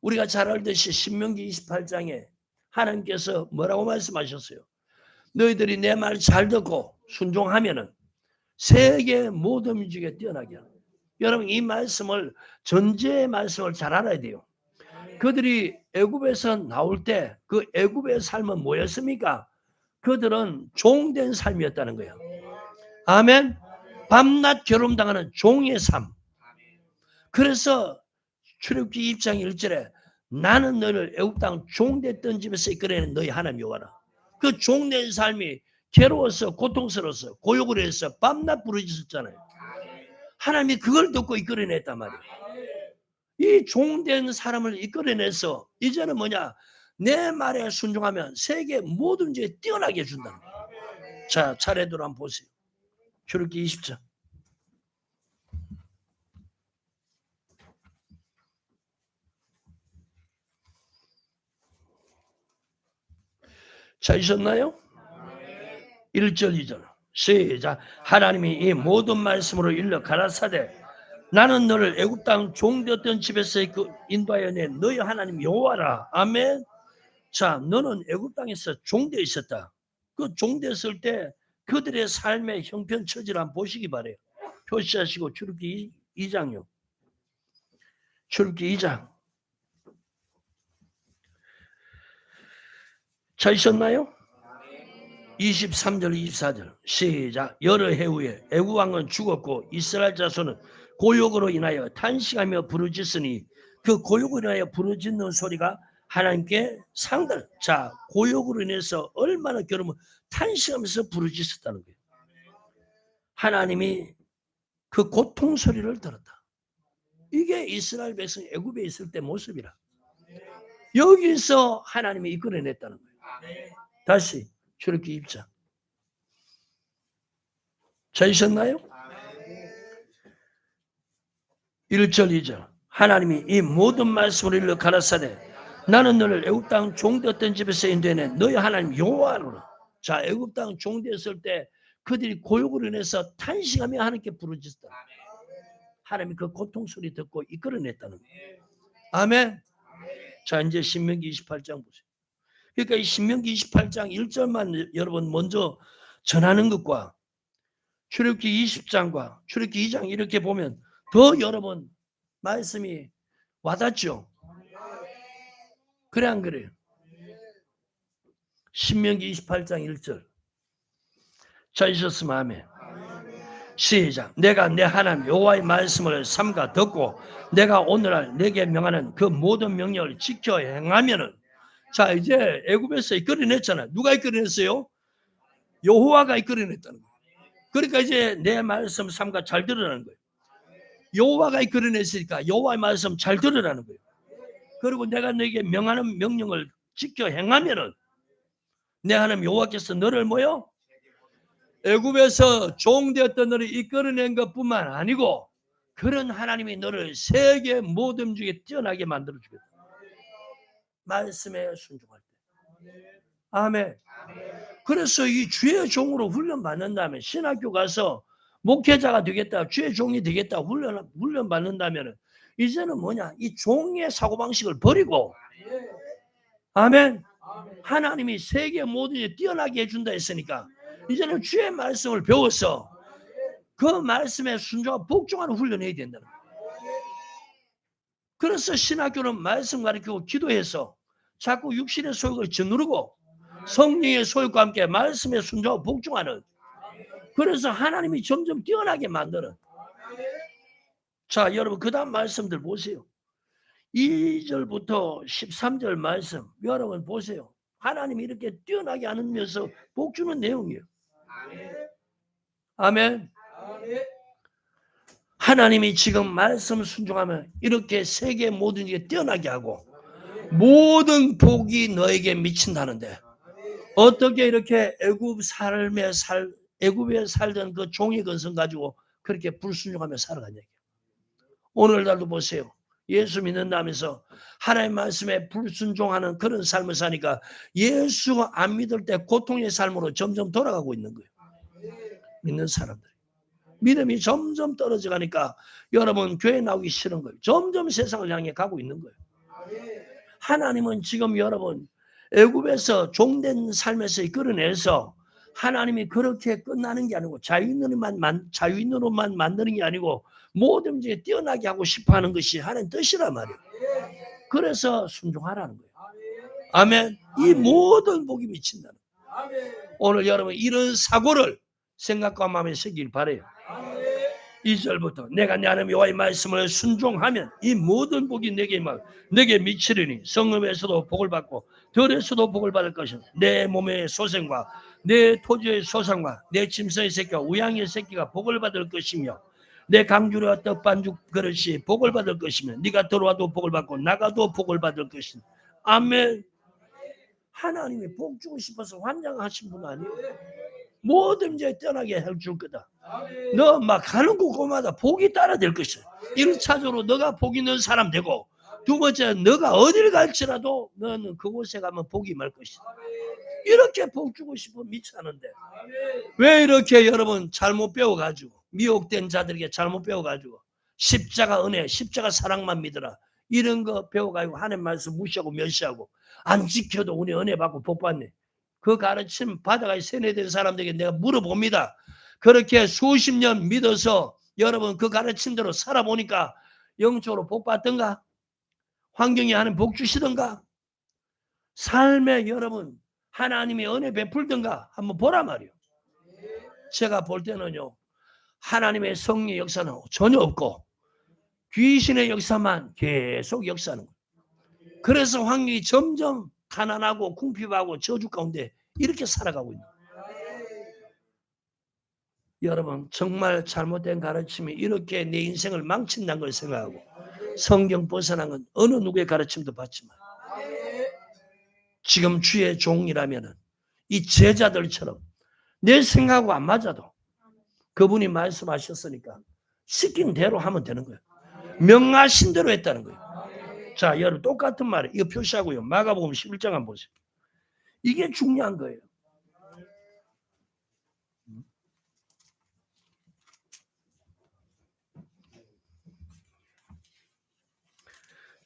우리가 잘 알듯이 신명기 28장에 하나님께서 뭐라고 말씀하셨어요? 너희들이 내 말 잘 듣고 순종하면은 세계 모든 민족에 뛰어나게 하는. 여러분 이 말씀을 전제의 말씀을 잘 알아야 돼요. 그들이 애굽에서 나올 때 그 애굽의 삶은 뭐였습니까? 그들은 종된 삶이었다는 거예요. 아멘. 밤낮 괴로움 당하는 종의 삶. 그래서 출애굽기 2장 1절에 나는 너를 애굽 땅 종됐던 집에서 이끌어낸 너희 하나님 여호와라. 그 종된 삶이 괴로워서 고통스러워서 고욕을 해서 밤낮 부르짖었잖아요. 하나님이 그걸 듣고 이끌어냈단 말이에요. 이 종된 사람을 이끌어내서 이제는 뭐냐? 내 말에 순종하면 세계 모든 죄에 뛰어나게 해준다는 거예요. 자, 차례대로 한번 보세요. 출애굽기 20장. 찾으셨나요? 1절 2절 시작. 하나님이 이 모든 말씀으로 일러 가라사대 나는 너를 애굽 땅 종되었던 집에서 인도하여 낸 너희 하나님 여호와라. 아멘. 자, 너는 애굽 땅에서 종되어 있었다. 그 종되었을 때 그들의 삶의 형편 처지를 한번 보시기 바래요. 표시하시고 출애굽기 2장요. 출애굽기 2장. 찾으셨나요? 23절 24절 시작. 여러 해 후에 애굽 왕은 죽었고 이스라엘 자손은 고욕으로 인하여 탄식하며 부르짖으니 그 고욕으로 인하여 부르짖는 소리가 하나님께 상달. 자, 고욕으로 인해서 얼마나 괴로우면 탄식하면서 부르짖었다는 거예요. 하나님이 그 고통 소리를 들었다. 이게 이스라엘 백성 애굽에 있을 때 모습이라. 여기서 하나님이 이끌어냈다는 거예요. 다시 출애굽기 2장. 찾으셨나요? 1절 2절 하나님이 이 모든 말씀을 일러 가라사대 나는 너를 애굽 땅 종되었던 집에서 인도해낸 너희 하나님 여호와로라. 자, 애굽 땅 종되었을 때 그들이 고욕으로 인해서 탄식하며 하나님께 부르짖었다. 하나님이 그 고통 소리 듣고 이끌어냈다는 거예요. 아멘. 자, 이제 신명기 28장 보세요. 그러니까 이 신명기 28장 1절만 여러분 먼저 전하는 것과 출애굽기 20장과 출애굽기 2장 이렇게 보면 더 여러분 말씀이 와닿죠. 그래 안 그래요? 신명기 28장 1절 찾으셨으면 아멘. 시작. 내가 내 하나님 여호와의 말씀을 삼가 듣고 내가 오늘날 내게 명하는 그 모든 명령을 지켜 행하면은 자, 이제 애굽에서 이끌어냈잖아요. 누가 이끌어냈어요? 여호와가 이끌어냈다는 거예요. 그러니까 이제 내 말씀 삼가 잘 들으라는 거예요. 여호와가 이끌어냈으니까 여호와의 말씀 잘 들으라는 거예요. 그리고 내가 너에게 명하는 명령을 지켜 행하면은 내 하나님 여호와께서 너를 뭐요? 애굽에서 종되었던 너를 이끌어낸 것뿐만 아니고 그런 하나님이 너를 세계 모든 중에 뛰어나게 만들어 주겠다. 말씀에 순종할 때. 아멘. 그래서 이 주의 종으로 훈련 받는다면 신학교 가서 목회자가 되겠다, 주의 종이 되겠다 훈련 받는다면 이제는 뭐냐? 이 종의 사고방식을 버리고 아멘. 하나님이 세계 모든 데 뛰어나게 해준다 했으니까 이제는 주의 말씀을 배워서 그 말씀에 순종하고 복종하는 훈련을 해야 된다는 거예요. 그래서 신학교는 말씀 가르치고 기도해서 자꾸 육신의 소욕을 짓누르고 성령의 소욕과 함께 말씀에 순종하고 복종하는 그래서 하나님이 점점 뛰어나게 만드는 자, 여러분 그 다음 말씀들 보세요. 2절부터 13절 말씀 여러분 보세요. 하나님이 이렇게 뛰어나게 하면서 복주는 내용이에요. 아멘. 하나님이 지금 말씀 순종하면 이렇게 세계 모든 게 뛰어나게 하고 모든 복이 너에게 미친다는데 어떻게 이렇게 애굽에 살던 그 종의 근성 가지고 그렇게 불순종하며 살아가냐. 오늘날도 보세요. 예수 믿는다면서 하나님 말씀에 불순종하는 그런 삶을 사니까 예수 안 믿을 때 고통의 삶으로 점점 돌아가고 있는 거예요. 믿는 사람들. 믿음이 점점 떨어져 가니까 여러분 교회 나오기 싫은 거예요. 점점 세상을 향해 가고 있는 거예요. 하나님은 지금 여러분 애굽에서 종된 삶에서 이끌어내서 하나님이 그렇게 끝나는 게 아니고 자유인으로만 만드는 게 아니고 모든 문제에 뛰어나게 하고 싶어하는 것이 하나님 뜻이란 말이에요. 그래서 순종하라는 거예요. 아멘. 이 모든 복이 미친다는 거예요. 오늘 여러분 이런 사고를 생각과 마음에 새길 바라요. 2절부터 내가 내 하나님 여호와의 말씀을 순종하면 이 모든 복이 내게 미치리니 성읍에서도 복을 받고 들에서도 복을 받을 것이며 내 몸의 소생과 내 토지의 소상과 내 짐승의 새끼와 우양의 새끼가 복을 받을 것이며 내 강주리와 떡반죽 그릇이 복을 받을 것이며 네가 들어와도 복을 받고 나가도 복을 받을 것이며. 아멘. 하나님이 복 주고 싶어서 환장하신 분 아니에요. 모든 죄 떠나게 해줄 거다. 너 막 가는 곳곳마다 복이 따라 될 것이야. 1차적으로 너가 복 있는 사람 되고, 두 번째 너가 어디를 갈지라도 너는 그곳에 가면 복이 말 것이다. 이렇게 복 주고 싶으면 미치는데 왜 이렇게 여러분 잘못 배워가지고 미혹된 자들에게 잘못 배워가지고 십자가 은혜, 십자가 사랑만 믿어라 이런 거 배워가지고 하나님 말씀 무시하고 멸시하고 안 지켜도 우리 은혜 받고 복 받네. 그 가르침 받아가 세뇌된 사람들에게 내가 물어봅니다. 그렇게 수십 년 믿어서 여러분 그 가르침대로 살아보니까 영적으로 복 받던가? 환경이 하는 복 주시던가? 삶에 여러분 하나님의 은혜 베풀던가? 한번 보라 말이요. 제가 볼 때는요. 하나님의 성령의 역사는 전혀 없고 귀신의 역사만 계속 역사하는 거예요. 그래서 환경이 점점 가난하고 궁핍하고 저주 가운데 이렇게 살아가고 있는 거예요. 여러분 정말 잘못된 가르침이 이렇게 내 인생을 망친다는 걸 생각하고 성경 벗어난 건 어느 누구의 가르침도 받지 마. 지금 주의 종이라면 이 제자들처럼 내 생각하고 안 맞아도 그분이 말씀하셨으니까 시킨 대로 하면 되는 거예요. 명하신 대로 했다는 거예요. 자, 여러분 똑같은 말 이거 표시하고요. 마가복음 11장 한번 보세요. 이게 중요한 거예요.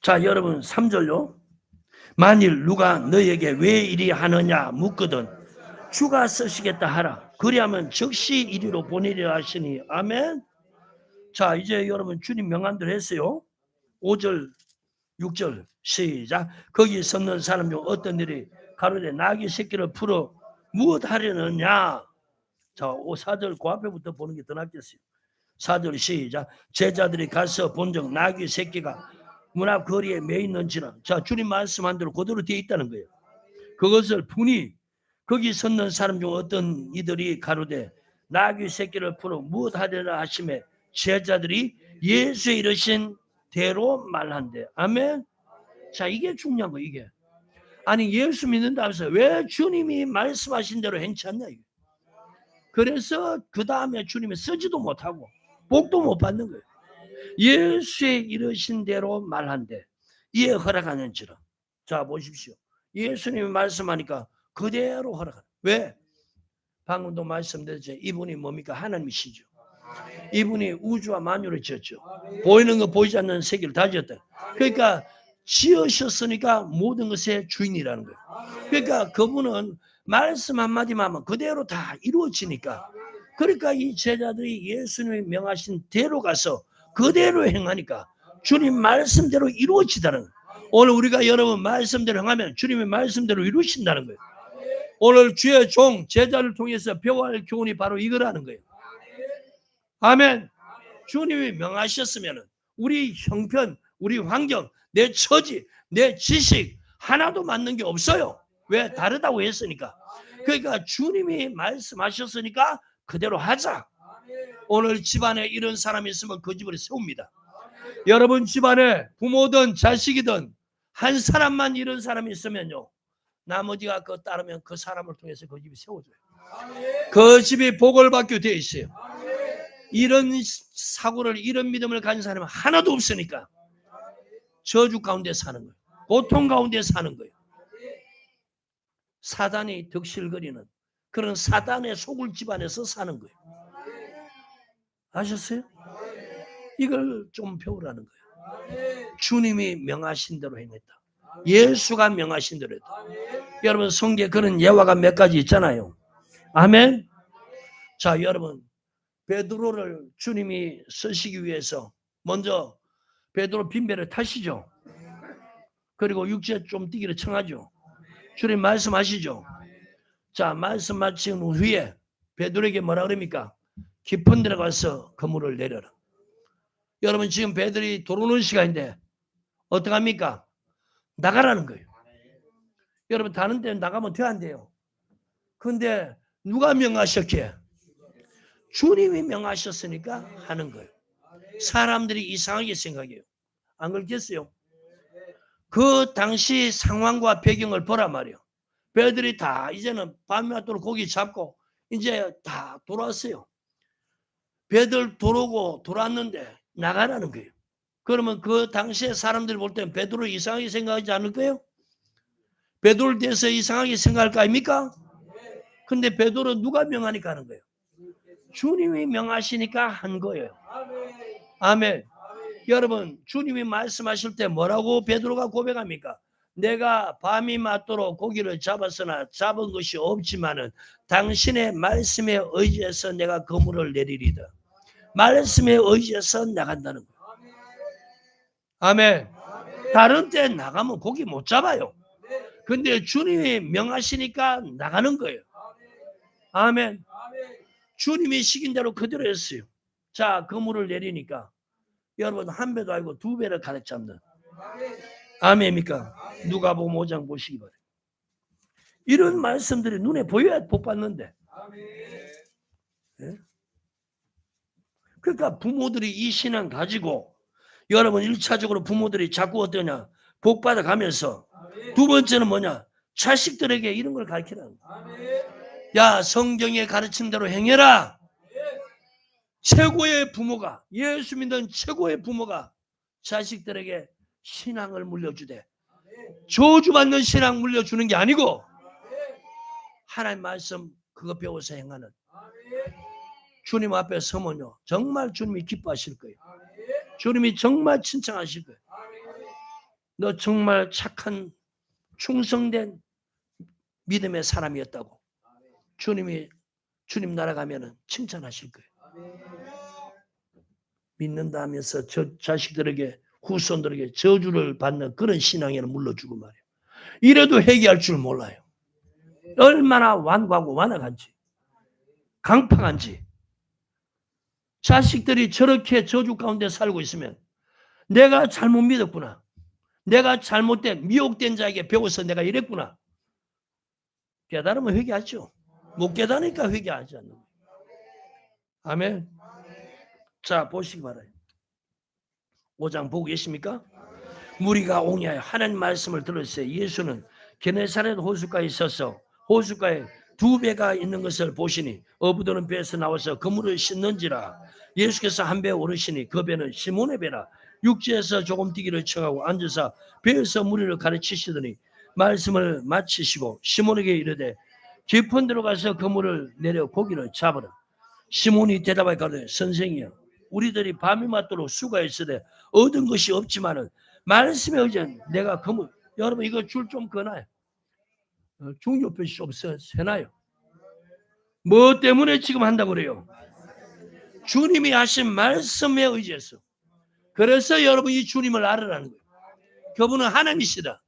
자, 여러분 3절요. 만일 누가 너에게 왜 이리 하느냐 묻거든 주가 쓰시겠다 하라. 그리하면 즉시 이리로 보내리라 하시니. 아멘. 자, 이제 여러분 주님 명한대로 했어요. 5절 6절 시작. 거기 섰는 사람 중 어떤 일이 가로되 나귀 새끼를 풀어 무엇 하려느냐. 자, 4절 그 앞에부터 보는 게 더 낫겠어요. 4절 시작. 제자들이 가서 본적 나귀 새끼가 문 앞 거리에 매 있는지는. 자, 주님 말씀한 대로 그대로 되어 있다는 거예요. 그것을 분이 거기 섰는 사람 중 어떤 이들이 가로되 나귀 새끼를 풀어 무엇 하려나 하시매 제자들이 예수의 이르신 대로 말한대. 아멘. 자, 이게 중요한 거예요. 이게 아니 예수 믿는다면서 왜 주님이 말씀하신 대로 행치 않냐 이게. 그래서 그 다음에 주님이 쓰지도 못하고 복도 못 받는 거예요. 예수의 이르신 대로 말한대. 이에 허락하는지라. 자, 보십시오. 예수님이 말씀하니까 그대로 허락하는. 왜? 방금도 말씀드렸죠. 이분이 뭡니까? 하나님이시죠. 이분이 우주와 만유를 지었죠. 보이는 거 보이지 않는 세계를 다 지었다. 그러니까 지으셨으니까 모든 것의 주인이라는 거예요. 그러니까 그분은 말씀 한마디만 하면 그대로 다 이루어지니까. 그러니까 이 제자들이 예수님이 명하신 대로 가서 그대로 행하니까 주님 말씀대로 이루어지다는 거예요. 오늘 우리가 여러분 말씀대로 행하면 주님의 말씀대로 이루신다는 거예요. 오늘 주의 종 제자를 통해서 배워야 할 교훈이 바로 이거라는 거예요. 아멘. 주님이 명하셨으면 우리 형편, 우리 환경, 내 처지, 내 지식 하나도 맞는 게 없어요. 왜? 다르다고 했으니까. 그러니까 주님이 말씀하셨으니까 그대로 하자. 오늘 집안에 이런 사람이 있으면 그 집을 세웁니다. 여러분 집안에 부모든 자식이든 한 사람만 이런 사람이 있으면요. 나머지가 그거 따르면 그 사람을 통해서 그 집이 세워져요. 그 집이 복을 받게 되어 있어요. 이런 사고를 이런 믿음을 가진 사람은 하나도 없으니까 저주 가운데 사는 거예요. 고통 가운데 사는 거예요. 사단이 득실거리는 그런 사단의 속을 집안에서 사는 거예요. 아셨어요? 이걸 좀 배우라는 거예요. 주님이 명하신 대로 행했다. 예수가 명하신 대로 했다. 여러분 성경에 그런 예화가 몇 가지 있잖아요. 아멘. 자, 여러분 베드로를 주님이 쓰시기 위해서 먼저 베드로 빈배를 타시죠. 그리고 육지에 좀 뛰기를 청하죠. 주님 말씀하시죠. 자, 말씀 마친 후에 베드로에게 뭐라 그럽니까? 깊은 데로 가서 그물을 내려라. 여러분 지금 배들이 들어오는 시간인데 어떡합니까? 나가라는 거예요. 여러분 다른 데 나가면 돼 안 돼요? 근데 누가 명하셨기에? 주님이 명하셨으니까 하는 거예요. 사람들이 이상하게 생각해요. 안 그렇겠어요? 그 당시 상황과 배경을 보란 말이에요. 배들이 다 이제는 밤이 맞도록 고기 잡고 이제 다 돌아왔어요. 배들 들어오고 돌아왔는데 나가라는 거예요. 그러면 그 당시에 사람들이 볼 때는 베드로 이상하게 생각하지 않을 거예요? 베드로에 대해서 이상하게 생각할 거 아닙니까? 근데 베드로 누가 명하니까 하는 거예요? 주님이 명하시니까 한 거예요. 아멘. 여러분 주님이 말씀하실 때 뭐라고 베드로가 고백합니까? 내가 밤이 맞도록 고기를 잡았으나 잡은 것이 없지만은 당신의 말씀에 의지해서 내가 그물을 내리리다. 말씀에 의지해서 나간다는 거예요. 아멘. 다른 때 나가면 고기 못 잡아요. 근데 주님이 명하시니까 나가는 거예요. 아멘. 주님이 시킨 대로 그대로 했어요. 자, 그물을 내리니까 여러분 한 배도 아니고 두 배를 가득 잡는. 아멘입니까? 누가복음 5장 보시기 바랍니다. 이런 말씀들이 눈에 보여야 복 받는데. 네? 그러니까 부모들이 이 신앙 가지고 여러분 1차적으로 부모들이 자꾸 어떠냐 복 받아가면서 두 번째는 뭐냐 자식들에게 이런 걸 가르치라는 거야. 야 성경의 가르친 대로 행해라. 최고의 부모가 예수 믿는 최고의 부모가 자식들에게 신앙을 물려주되 저주받는 신앙 물려주는 게 아니고 하나님 말씀 그거 배워서 행하는 주님 앞에 서면요 정말 주님이 기뻐하실 거예요. 주님이 정말 칭찬하실 거예요. 너 정말 착한 충성된 믿음의 사람이었다고 주님이 주님 나라 가면은 칭찬하실 거예요. 믿는다 하면서 저 자식들에게 후손들에게 저주를 받는 그런 신앙에는 물러주고 말이에요. 이래도 회개할 줄 몰라요. 얼마나 완고하고 완악한지 강팍한지. 자식들이 저렇게 저주 가운데 살고 있으면 내가 잘못 믿었구나. 내가 잘못된 미혹된 자에게 배워서 내가 이랬구나. 깨달으면 회개하죠. 못 깨달으니까 회개하지 않는 거예요. 아멘. 자 보시기 바라요. 5장 보고 계십니까? 무리가 옹야하여 하나님 말씀을 들었어요. 예수는 게네사렛 호숫가에 있어서 호숫가에 두 배가 있는 것을 보시니 어부들은 배에서 나와서 그물을 씻는지라. 예수께서 한 배에 오르시니 그 배는 시몬의 배라. 육지에서 조금 뛰기를 청하고 앉아서 배에서 무리를 가르치시더니 말씀을 마치시고 시몬에게 이르되 깊은 데로 가서 그물을 내려 고기를 잡으라. 시몬이 대답하여 가로되 선생이여 우리들이 밤이 맞도록 수고했으되 얻은 것이 없지만은 말씀에 의지한 내가 그물 여러분 이거 줄 좀 그어놔요. 중요표시 좀 세놔요. 뭐 때문에 지금 한다고 그래요? 주님이 하신 말씀에 의지해서. 그래서 여러분 이 주님을 알으라는 거예요. 그분은 하나님이시다.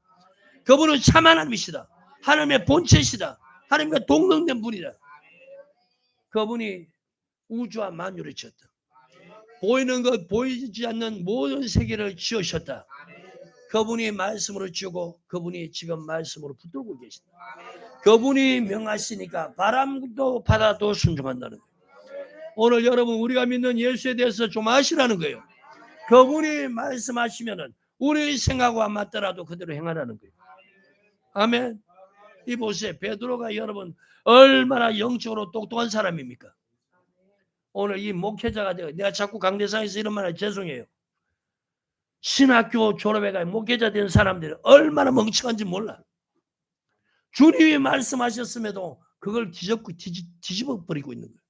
그분은 참 하나님이시다. 하나님의 본체시다. 하나님과 동등된 분이다. 그분이 우주와 만유를 지었다. 보이는 것 보이지 않는 모든 세계를 지으셨다. 그분이 말씀으로 지고 그분이 지금 말씀으로 붙들고 계신다. 그분이 명하시니까 바람도 바다도 순종한다는 거예요. 오늘 여러분 우리가 믿는 예수에 대해서 좀 아시라는 거예요. 그분이 말씀하시면은 우리의 생각과 맞더라도 그대로 행하라는 거예요. 아멘. 이 보세요. 베드로가 여러분 얼마나 영적으로 똑똑한 사람입니까? 오늘 이 목회자가 내가 자꾸 강대상에서 이런 말 하면 죄송해요. 신학교 졸업해가 목회자 된 사람들이 얼마나 멍청한지 몰라. 주님이 말씀하셨음에도 그걸 뒤집어 버리고 있는 거예요.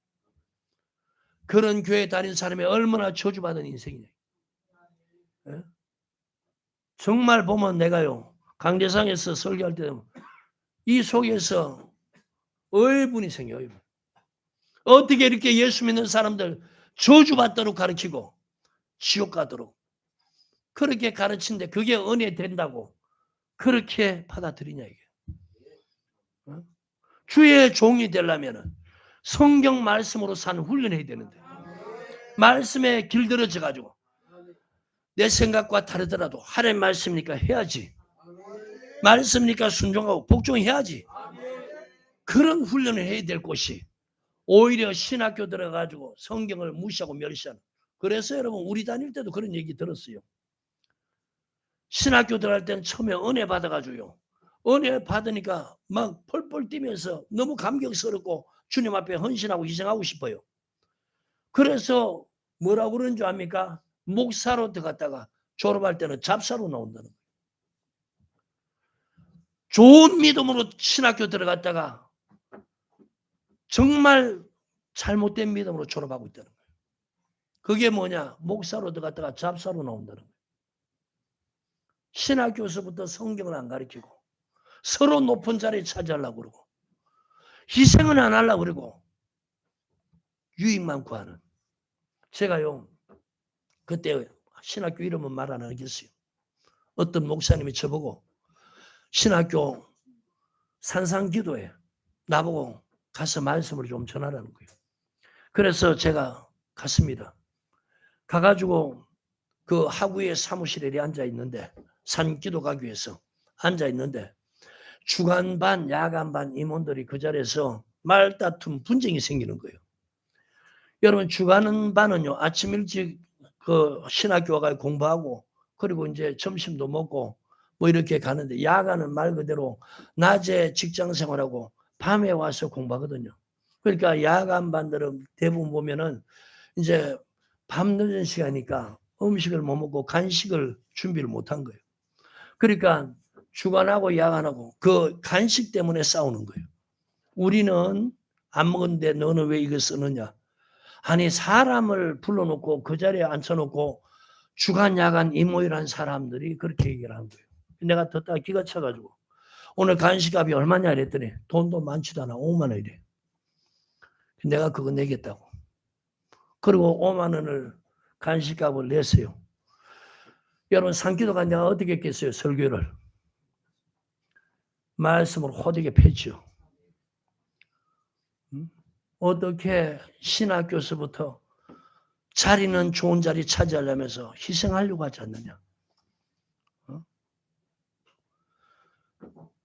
그런 교회 다닌 사람이 얼마나 저주받은 인생이냐. 예? 정말 보면 내가요 강대상에서 설교할 때 이 속에서 의분이 생겨요. 의분. 어떻게 이렇게 예수 믿는 사람들 저주받도록 가르치고 지옥 가도록 그렇게 가르치는데 그게 은혜 된다고 그렇게 받아들이냐 이게. 주의 종이 되려면 성경 말씀으로 사는 훈련해야 되는데 말씀에 길들여져 가지고 내 생각과 다르더라도 하나님 말씀이니까 해야지. 말씀이니까 순종하고 복종해야지. 그런 훈련을 해야 될 곳이 오히려 신학교 들어가지고 성경을 무시하고 멸시하는. 그래서 여러분 우리 다닐 때도 그런 얘기 들었어요. 신학교 들어갈 때는 처음에 은혜 받아가지고요. 은혜 받으니까 막 펄펄 뛰면서 너무 감격스럽고 주님 앞에 헌신하고 희생하고 싶어요. 그래서 뭐라고 그러는 줄 압니까? 목사로 들어갔다가 졸업할 때는 잡사로 나온다는 거예요. 좋은 믿음으로 신학교 들어갔다가 정말 잘못된 믿음으로 졸업하고 있다는 거예요. 그게 뭐냐? 목사로 들어갔다가 잡사로 나온다는 거예요. 신학교에서부터 성경을 안 가르치고 서로 높은 자리에 차지하려고 그러고 희생은 안 하려고 그러고 유익만 구하는. 제가요 그때 신학교 이름은 말 안 하겠어요. 어떤 목사님이 저보고 신학교 산상기도에 나보고 가서 말씀을 좀 전하라는 거예요. 그래서 제가 갔습니다. 가가지고 그 하구의 사무실에 앉아 있는데 산기도 가기 위해서 앉아 있는데 주간 반 야간 반 임원들이 그 자리에서 말다툼 분쟁이 생기는 거예요. 여러분 주간 반은요 아침 일찍 그 신학교 와가 공부하고 그리고 이제 점심도 먹고 뭐 이렇게 가는데 야간은 말 그대로 낮에 직장 생활하고 밤에 와서 공부하거든요. 그러니까 야간 반들은 대부분 보면은 이제 밤 늦은 시간이니까 음식을 못 먹고 간식을 준비를 못한 거예요. 그러니까 주간하고 야간하고 그 간식 때문에 싸우는 거예요. 우리는 안 먹었는데 너는 왜 이거 쓰느냐. 아니 사람을 불러놓고 그 자리에 앉혀놓고 주간 야간 이모이란 사람들이 그렇게 얘기를 하는 거예요. 내가 듣다가 기가 차가지고 오늘 간식값이 얼마냐 이랬더니 돈도 많지도 않아 5만 원이래. 내가 그거 내겠다고. 그리고 5만 원을 간식값을 냈어요. 여러분 산기도가 내가 어떻게 했겠어요? 설교를 말씀으로 호되게 펴죠. 어떻게 신학교에서부터 자리는 좋은 자리 차지하려면서 희생하려고 하지 않느냐.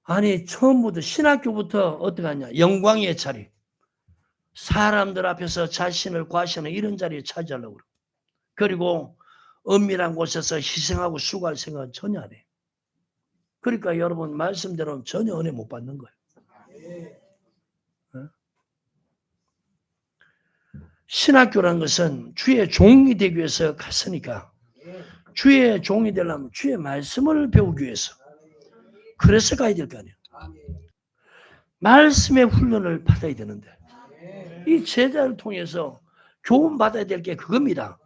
아니 처음부터 신학교부터 어떻게 하냐. 영광의 자리. 사람들 앞에서 자신을 과시하는 이런 자리에 차지하려고 그래요. 그리고 은밀한 곳에서 희생하고 수고할 생각은 전혀 안 해요. 그러니까 여러분 말씀대로는 전혀 은혜 못 받는 거예요. 신학교라는 것은 주의 종이 되기 위해서 갔으니까 주의 종이 되려면 주의 말씀을 배우기 위해서 그래서 가야 될 거 아니에요. 말씀의 훈련을 받아야 되는데 이 제자를 통해서 교훈 받아야 될 게 그겁니다.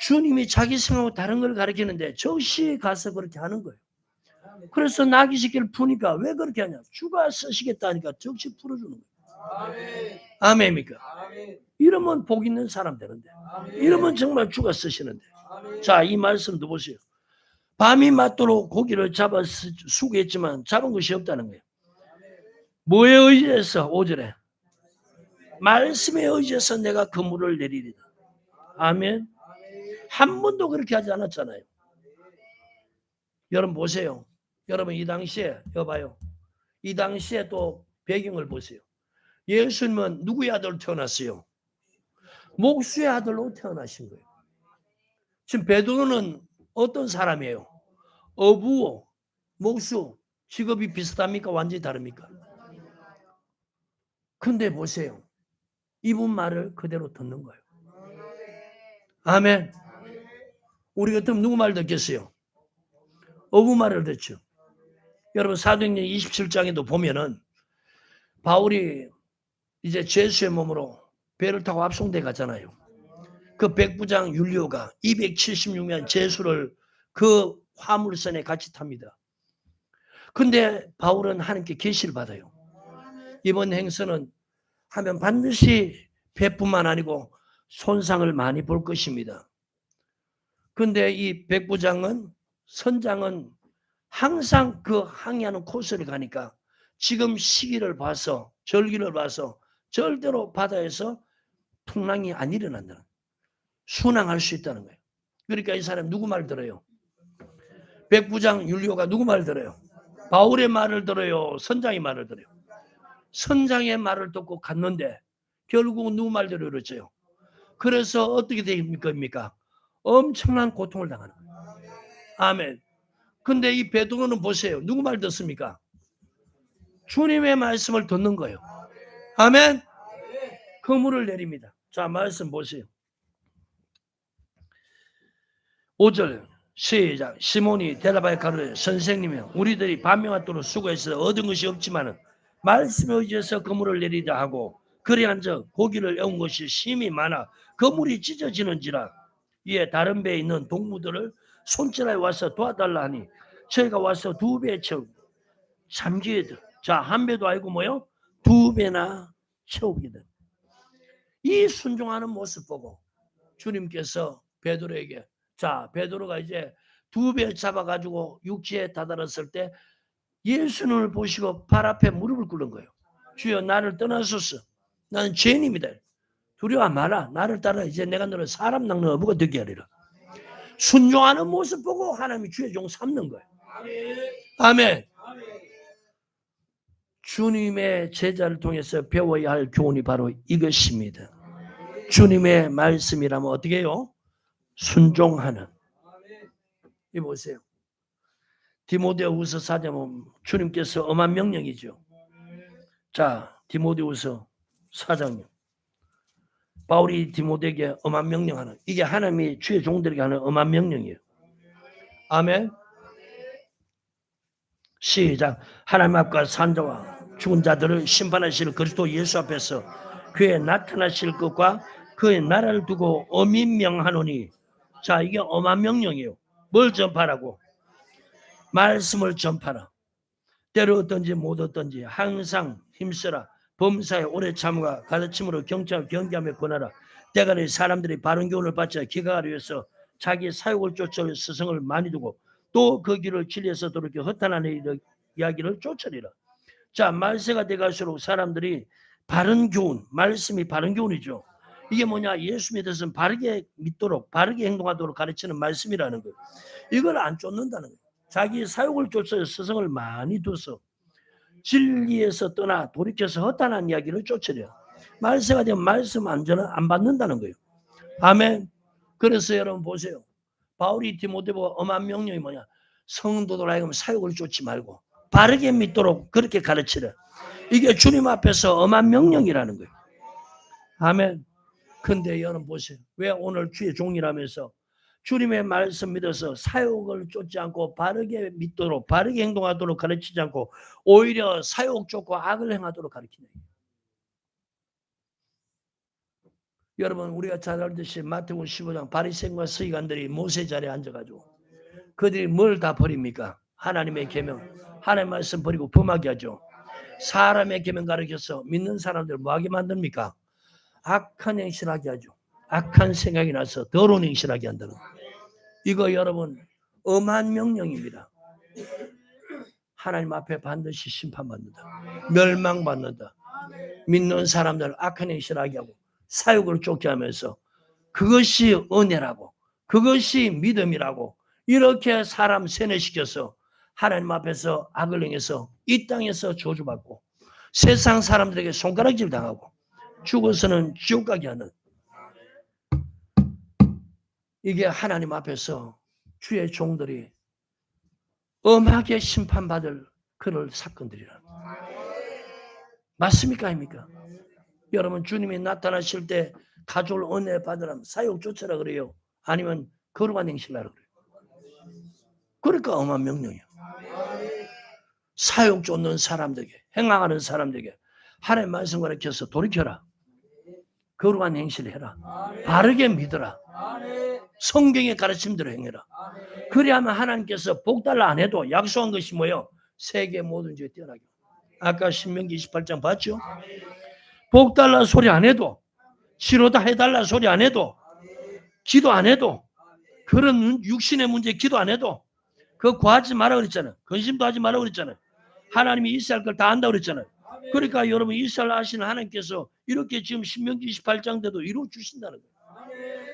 주님이 자기 생각하고 다른 걸 가르치는데 즉시 가서 그렇게 하는 거예요. 그래서 나귀 새끼를 푸니까 왜 그렇게 하냐. 주가 쓰시겠다니까 즉시 풀어주는 거예요. 아멘입니까? 이러면 복 있는 사람 되는데 이러면 정말 주가 쓰시는데 자, 이 말씀도 보세요. 밤이 맞도록 고기를 잡아 수고했지만 잡은 것이 없다는 거예요. 뭐에 의지해서 5절에 말씀에 의지해서 내가 그물을 내리리다. 아멘. 한 번도 그렇게 하지 않았잖아요. 여러분 보세요. 여러분 이 당시에 여봐요. 이 당시에 또 배경을 보세요. 예수님은 누구의 아들로 태어났어요? 목수의 아들로 태어나신 거예요. 지금 베드로는 어떤 사람이에요? 어부, 목수, 직업이 비슷합니까? 완전히 다릅니까? 근데 보세요. 이분 말을 그대로 듣는 거예요. 아멘. 우리 같으면 누구 말 듣겠어요? 어부 말을 듣죠. 여러분 사도행전 27장에도 보면은 바울이 이제 죄수의 몸으로 배를 타고 압송돼 가잖아요. 그 백부장 율리오가 276명 죄수를 그 화물선에 같이 탑니다. 근데 바울은 하나님께 계시를 받아요. 이번 행선은 하면 반드시 배뿐만 아니고 손상을 많이 볼 것입니다. 근데 이 백부장은 선장은 항상 그 항해하는 코스를 가니까 지금 시기를 봐서 절기를 봐서 절대로 바다에서 풍랑이 안 일어난다는, 순항할 수 있다는 거예요. 그러니까 이 사람 누구 말 들어요? 백부장 율리오가 누구 말 들어요? 바울의 말을 들어요? 선장의 말을 들어요? 선장의 말을 듣고 갔는데 결국은 누구 말대로 그러죠? 그래서 어떻게 됩니까? 엄청난 고통을 당하는 거예요. 아멘. 근데 이 베드로는 보세요. 누구 말 듣습니까? 주님의 말씀을 듣는 거예요. 아멘. 그물을 내립니다. 자, 말씀 보세요. 5절 시작. 시몬이 대답하여 가로되 선생님이 우리들이 밤낮도록 수고해서 얻은 것이 없지만은 말씀에 의지해서 그물을 내리자 하고 그리한즉 고기를 애운 것이 심히 많아 그물이 찢어지는지라. 이에 다른 배에 있는 동무들을 손질하여 와서 도와달라 하니 저희가 와서 2배 채우고 잠기게 돼. 자, 한 배도 아니고 뭐요? 2배나 채우게 돼. 이 순종하는 모습 보고 주님께서 베드로에게, 자, 베드로가 이제 2배 잡아가지고 육지에 다다랐을 때 예수님을 보시고 발 앞에 무릎을 꿇는 거예요. 주여 나를 떠나소서. 나는 죄인입니다. 두려워 마라. 나를 따라 이제 내가 너를 사람 낚는 어부가 되게 하리라. 순종하는 모습 보고 하나님이 주의 종 삼는 거예요. 아멘. 주님의 제자를 통해서 배워야 할 교훈이 바로 이것입니다. 주님의 말씀이라면 어떻게 해요? 순종하는. 이 보세요. 디모데후서 4장 보면 주님께서 엄한 명령이죠. 자, 디모데후서 4장요. 바울이 디모데에게 엄한 명령하는, 이게 하나님이 주의 종들에게 하는 엄한 명령이에요. 아멘. 시작. 하나님 앞과 산자와 죽은 자들을 심판하실 그리스도 예수 앞에서 그의 나타나실 것과 그의 나라를 두고 엄히 명하노니. 자, 이게 엄한 명령이에요. 뭘 전파라고? 말씀을 전파라. 때로 어떤지 못 어떤지 항상 힘쓰라. 범사에 오래 참과 가르침으로 경계하며 권하라. 때간에 사람들이 바른 교훈을 받자 기가하려 해서 자기 사욕을 쫓을 스승을 많이 두고 또 그 길을 진리에서 돌이켜 허탄한 이야기를 쫓으리라. 자, 말세가 돼갈수록 사람들이 바른 교훈, 말씀이 바른 교훈이죠. 이게 뭐냐? 예수 믿어서 바르게 믿도록, 바르게 행동하도록 가르치는 말씀이라는 거예요. 이걸 안 쫓는다는 거예요. 자기 사욕을 쫓아 스승을 많이 둬서 진리에서 떠나 돌이켜서 허탄한 이야기를 쫓으려. 말세가 되면 말씀 안 받는다는 거예요. 아멘. 그래서 여러분 보세요. 바울이 디모데보고 엄한 명령이 뭐냐? 성도들 하여금 사욕을 쫓지 말고 바르게 믿도록 그렇게 가르치라. 이게 주님 앞에서 엄한 명령이라는 거예요. 아멘. 근데 여러분 보세요. 왜 오늘 주의 종이라면서 주님의 말씀 믿어서 사욕을 쫓지 않고 바르게 믿도록, 바르게 행동하도록 가르치지 않고 오히려 사욕 쫓고 악을 행하도록 가르치는 거예요. 여러분, 우리가 잘 알듯이 마태복음 15장 바리새인과 서기관들이 모세 자리에 앉아가지고 그들이 뭘 다 버립니까? 하나님의 계명, 하나님의 말씀 버리고 범하게 하죠. 사람의 계명 가르쳐서 믿는 사람들 뭐하게 만듭니까? 악한 행실하게 하죠. 악한 생각이 나서 더러운 행실하게 한다는 거예요. 이거 여러분 엄한 명령입니다. 하나님 앞에 반드시 심판받는다. 멸망받는다. 믿는 사람들 악한 행실하게 하고 사욕을 쫓게 하면서 그것이 은혜라고, 그것이 믿음이라고 이렇게 사람 세뇌시켜서 하나님 앞에서 악을 행해서 이 땅에서 저주받고 세상 사람들에게 손가락질 당하고 죽어서는 지옥 가게 하는, 이게 하나님 앞에서 주의 종들이 엄하게 심판받을 그럴 사건들이라. 맞습니까? 아닙니까? 여러분, 주님이 나타나실 때 가족을 은혜 받으라면 사욕 쫓으라 그래요? 아니면 거룩한 행실하라 그래요? 그러니까 엄한 명령이에요. 사욕 쫓는 사람들에게, 행하는 사람들에게 하나님 말씀 가르쳐서 돌이켜라. 거룩한 행실을 해라. 바르게 믿어라. 성경의 가르침대로 행해라. 그래야만 하나님께서 복 달라 안 해도 약속한 것이 뭐예요? 세계 모든 죄 뛰어나게. 아까 신명기 28장 봤죠? 복 달라 소리 안 해도, 치료다 해달라 소리 안 해도, 기도 안 해도, 그런 육신의 문제 기도 안 해도 그거 구하지 마라 그랬잖아요. 근심도 하지 마라 그랬잖아요. 하나님이 있어야 할 걸 다 안다고 그랬잖아요. 그러니까 여러분 이스라엘 하시는 하나님께서 이렇게 지금 신명기 28장 때도 이루어 주신다는 거예요.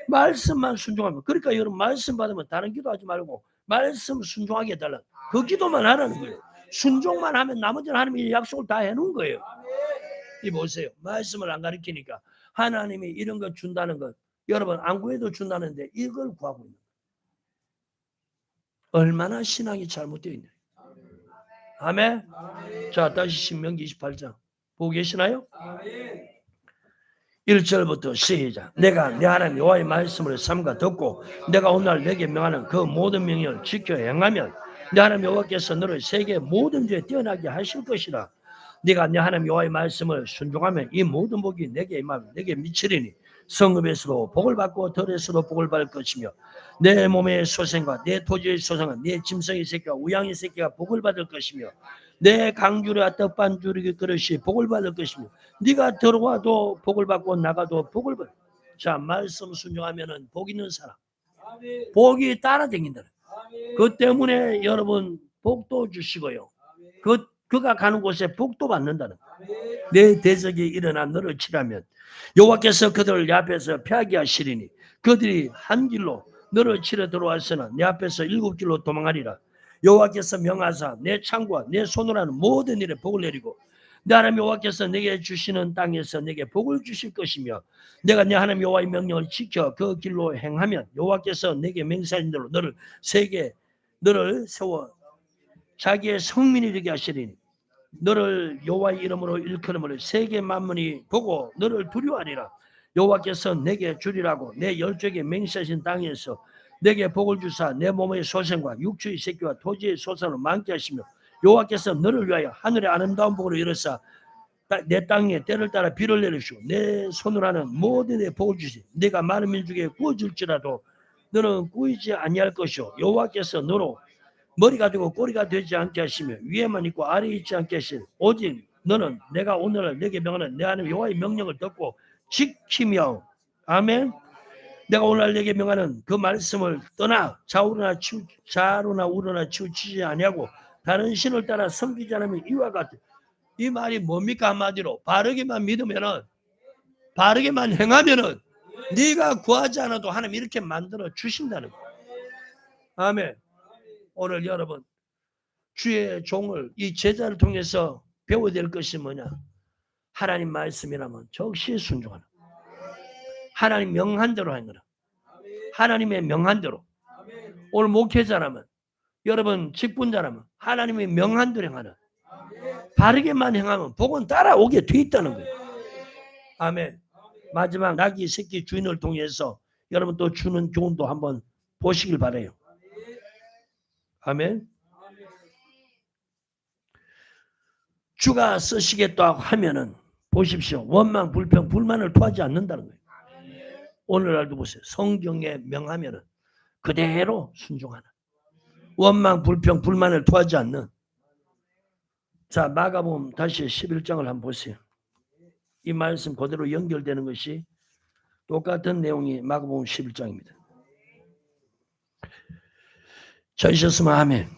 말씀만 순종하면. 그러니까 여러분 말씀 받으면 다른 기도하지 말고 말씀 순종하게 해달라. 그 기도만 하라는 거예요. 순종만 하면 나머지는 하나님이 약속을 다 해놓은 거예요. 이 보세요. 말씀을 안 가르치니까 하나님이 이런 거 준다는 것 여러분 안 구해도 준다는데 이걸 구하고 있는 거예요. 얼마나 신앙이 잘못되어 있냐. 아멘. 자, 다시 신명기 28장 보고 계시나요? 1절부터 시작. 내가 내 하나님 여호와의 말씀을 삼가 듣고 내가 오늘 내게 명하는 그 모든 명령을 지켜 행하면 내 하나님 여호와께서 너를 세계 모든 죄에 뛰어나게 하실 것이라. 네가 내 하나님 여호와의 말씀을 순종하면 이 모든 복이 내게 임하면 내게 미치리니 성읍에서도 복을 받고 들에서도 복을 받을 것이며 내 몸의 소생과 내 토지의 소생과 내 짐승의 새끼와 우양의 새끼가 복을 받을 것이며 내 강주리와 떡반주리 그릇이 복을 받을 것이며 네가 들어와도 복을 받고 나가도 복을 받을. 자, 말씀 순종하면은 복 있는 사람, 복이 따라다닌다. 그 때문에 여러분 복도 주시고요. 그가 가는 곳에 복도 받는다는 거예요. 내 대적이 일어나 너를 치라면 여호와께서 그들을 내 앞에서 피하게 하시리니 그들이 한 길로 너를 치러 들어왔으나 내 앞에서 7길로 도망하리라. 여호와께서 명하사 내 창과 내 손으로 하는 모든 일에 복을 내리고 내 하나님 여호와께서 내게 주시는 땅에서 내게 복을 주실 것이며 내가 내 하나님 여호와의 명령을 지켜 그 길로 행하면 여호와께서 내게 맹세하신 대로 너를 세워 자기의 성민이 되게 하시리니 너를 여호와의 이름으로 일컬음을 세계 만민이 보고 너를 두려워하리라. 여호와께서 내게 주리라고 내 열조에게 맹세하신 땅에서 내게 복을 주사 내 몸의 소생과 육체의 새끼와 토지의 소산을 많게 하시며 여호와께서 너를 위하여 하늘의 아름다운 복으로 이루사 내 땅에 때를 따라 비를 내리시고 내 손으로 하는 모든 데 복을 주시. 내가 많은 민족에 구워줄지라도 너는 구이지 아니할 것이요 여호와께서 너로 머리가 되고 꼬리가 되지 않게 하시며 위에만 있고 아래에 있지 않게 하시니 오직 너는 내가 오늘 내게 명하는 내 하나님 여호와의 명령을 듣고 지키며 아멘. 내가 오늘 내게 명하는 그 말씀을 떠나 좌로나 우로나 치우치지 아니하고 다른 신을 따라 섬기지 않으면 이와 같아. 이 말이 뭡니까? 한마디로 바르게만 믿으면은 바르게만 행하면은 네가 구하지 않아도 하나님 이렇게 만들어 주신다는 거예요. 아멘. 오늘 여러분 주의 종을 이 제자를 통해서 배워야 될 것이 뭐냐? 하나님 말씀이라면 적시에 순종하라. 하나님 명한대로 하는 거라. 하나님의 명한대로. 오늘 목회자라면 여러분 직분자라면 하나님의 명한대로 행하라. 바르게만 행하면 복은 따라오게 돼 있다는 거예요. 아멘. 마지막 나귀 새끼 주인을 통해서 여러분 또 주는 교훈도 한번 보시길 바라요. 아멘. 주가 쓰시겠다고 하면은 보십시오. 원망, 불평, 불만을 토하지 않는다는 거예요. 오늘날도 보세요. 성경에 명하면은 그대로 순종하는. 원망, 불평, 불만을 토하지 않는. 자, 마가복음 다시 11장을 한번 보세요. 이 말씀 그대로 연결되는 것이 똑같은 내용이 마가복음 11장입니다. 찾으셨으면 아멘.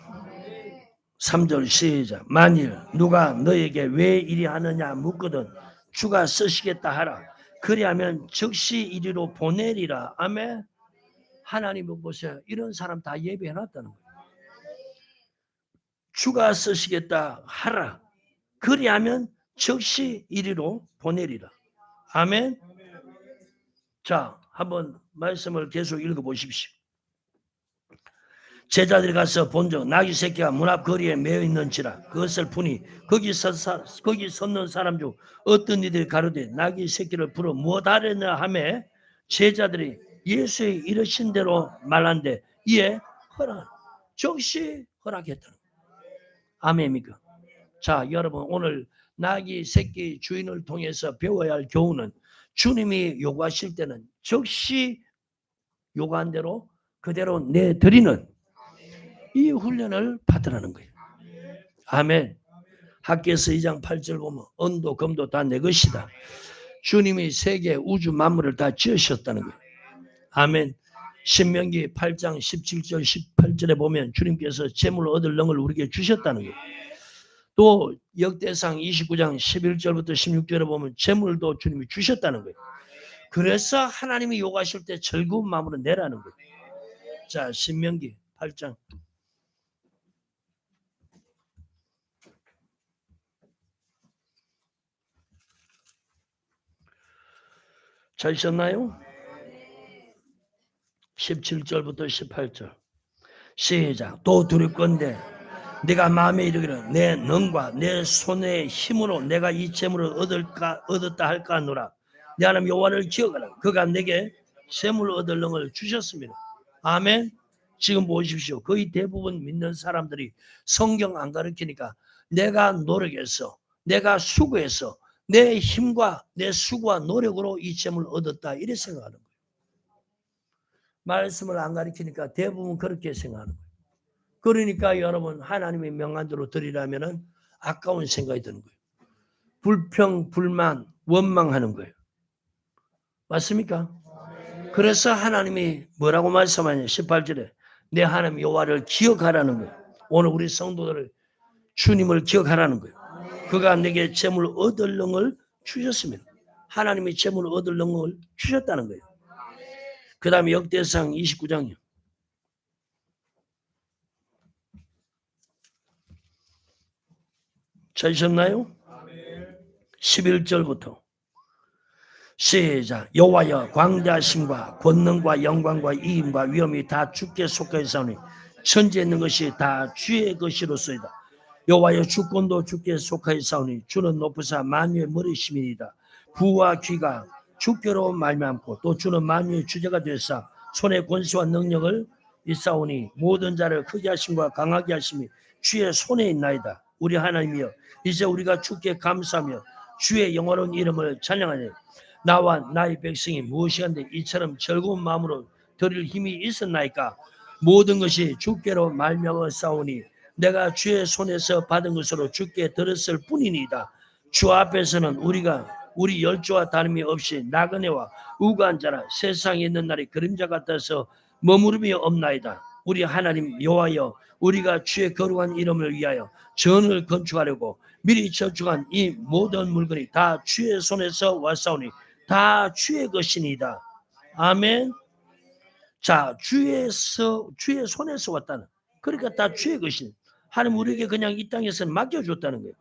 3절 시작. 만일 누가 너에게 왜 이리 하느냐 묻거든 주가 쓰시겠다 하라. 그리하면 즉시 이리로 보내리라. 아멘. 하나님은 보세요. 이런 사람 다 예배해놨다는 거예요. 주가 쓰시겠다 하라. 그리하면 즉시 이리로 보내리라. 아멘. 자, 한번 말씀을 계속 읽어보십시오. 제자들이 가서 본즉 나귀 새끼가 문 앞 거리에 매어 있는지라 그것을 보니 거기 섰는 사람 중 어떤 이들이 가로되 나귀 새끼를 불어 무엇하려냐 하매 제자들이 예수의 이르신 대로 말한데 이에 즉시 허락했다는 거예요. 아멘입니까? 자, 여러분 오늘 나귀 새끼 주인을 통해서 배워야 할 교훈은 주님이 요구하실 때는 즉시 요구한 대로 그대로 내드리는 이 훈련을 받으라는 거예요. 아멘. 학개서 2장 8절 보면 은도 금도 다 내 것이다. 주님이 세계 우주 만물을 다 지으셨다는 거예요. 아멘. 신명기 8장 17절 18절에 보면 주님께서 재물을 얻을 능을 우리에게 주셨다는 거예요. 또 역대상 29장 11절부터 16절에 보면 재물도 주님이 주셨다는 거예요. 그래서 하나님이 요구하실 때 즐거운 마음으로 내라는 거예요. 자, 신명기 8장. 찾으셨나요? 17절부터 18절. 시작. 또 두렵건대 내가 마음에 이르기를 내 능과 내 손의 힘으로 내가 이 재물을 얻었다 할까 하노라. 내 하나님 여호와를 기억하라. 그가 내게 재물을 얻을 능을 주셨습니다. 아멘. 지금 보십시오. 거의 대부분 믿는 사람들이 성경 안 가르치니까 내가 노력해서 내가 수고해서 내 힘과 내 수고와 노력으로 이 재물을 얻었다 이렇게 생각하는 거예요. 말씀을 안 가르치니까 대부분 그렇게 생각하는 거예요. 그러니까 여러분 하나님의 명한대로 드리라면은 아까운 생각이 드는 거예요. 불평, 불만, 원망하는 거예요. 맞습니까? 그래서 하나님이 뭐라고 말씀하냐 18절에 내 하나님 여호와를 기억하라는 거예요. 오늘 우리 성도들을 주님을 기억하라는 거예요. 그가 내게 재물을 얻을 능을 주셨습니다. 하나님이 재물을 얻을 능을 주셨다는 거예요. 그 다음에 역대상 29장이요. 찾으셨나요? 11절부터 시작. 여호와여 광대하심과 권능과 영광과 이임과 위엄이 다 주께 속하였사오니 천지에 있는 것이 다 주의 것이로소이다. 여호와여 주권도 주께 속하였사오니 주는 높으사 만유의 머리심이니이다. 부와 귀가 주께로 말미암고 또 주는 만유의 주제가 되사 손의 권세와 능력을 있사오니 모든 자를 크게 하심과 강하게 하심이 주의 손에 있나이다. 우리 하나님이여 이제 우리가 주께 감사하며 주의 영원한 이름을 찬양하니 나와 나의 백성이 무엇이간데 이처럼 즐거운 마음으로 드릴 힘이 있었나이까. 모든 것이 주께로 말미암아 싸우니 내가 주의 손에서 받은 것으로 주께 들었을 뿐이니이다. 주 앞에서는 우리 열조와 다름이 없이 나그네와 우고한 자라 세상에 있는 날이 그림자 같아서 머무름이 없나이다. 우리 하나님 여호와여 우리가 주의 거룩한 이름을 위하여 전을 건축하려고 미리 저축한 이 모든 물건이 다 주의 손에서 왔사오니 다 주의 것이니이다. 아멘. 자, 주의 손에서 왔다는. 그러니까 다 주의 것이. 하나님 우리에게 그냥 이 땅에서 맡겨줬다는 거예요.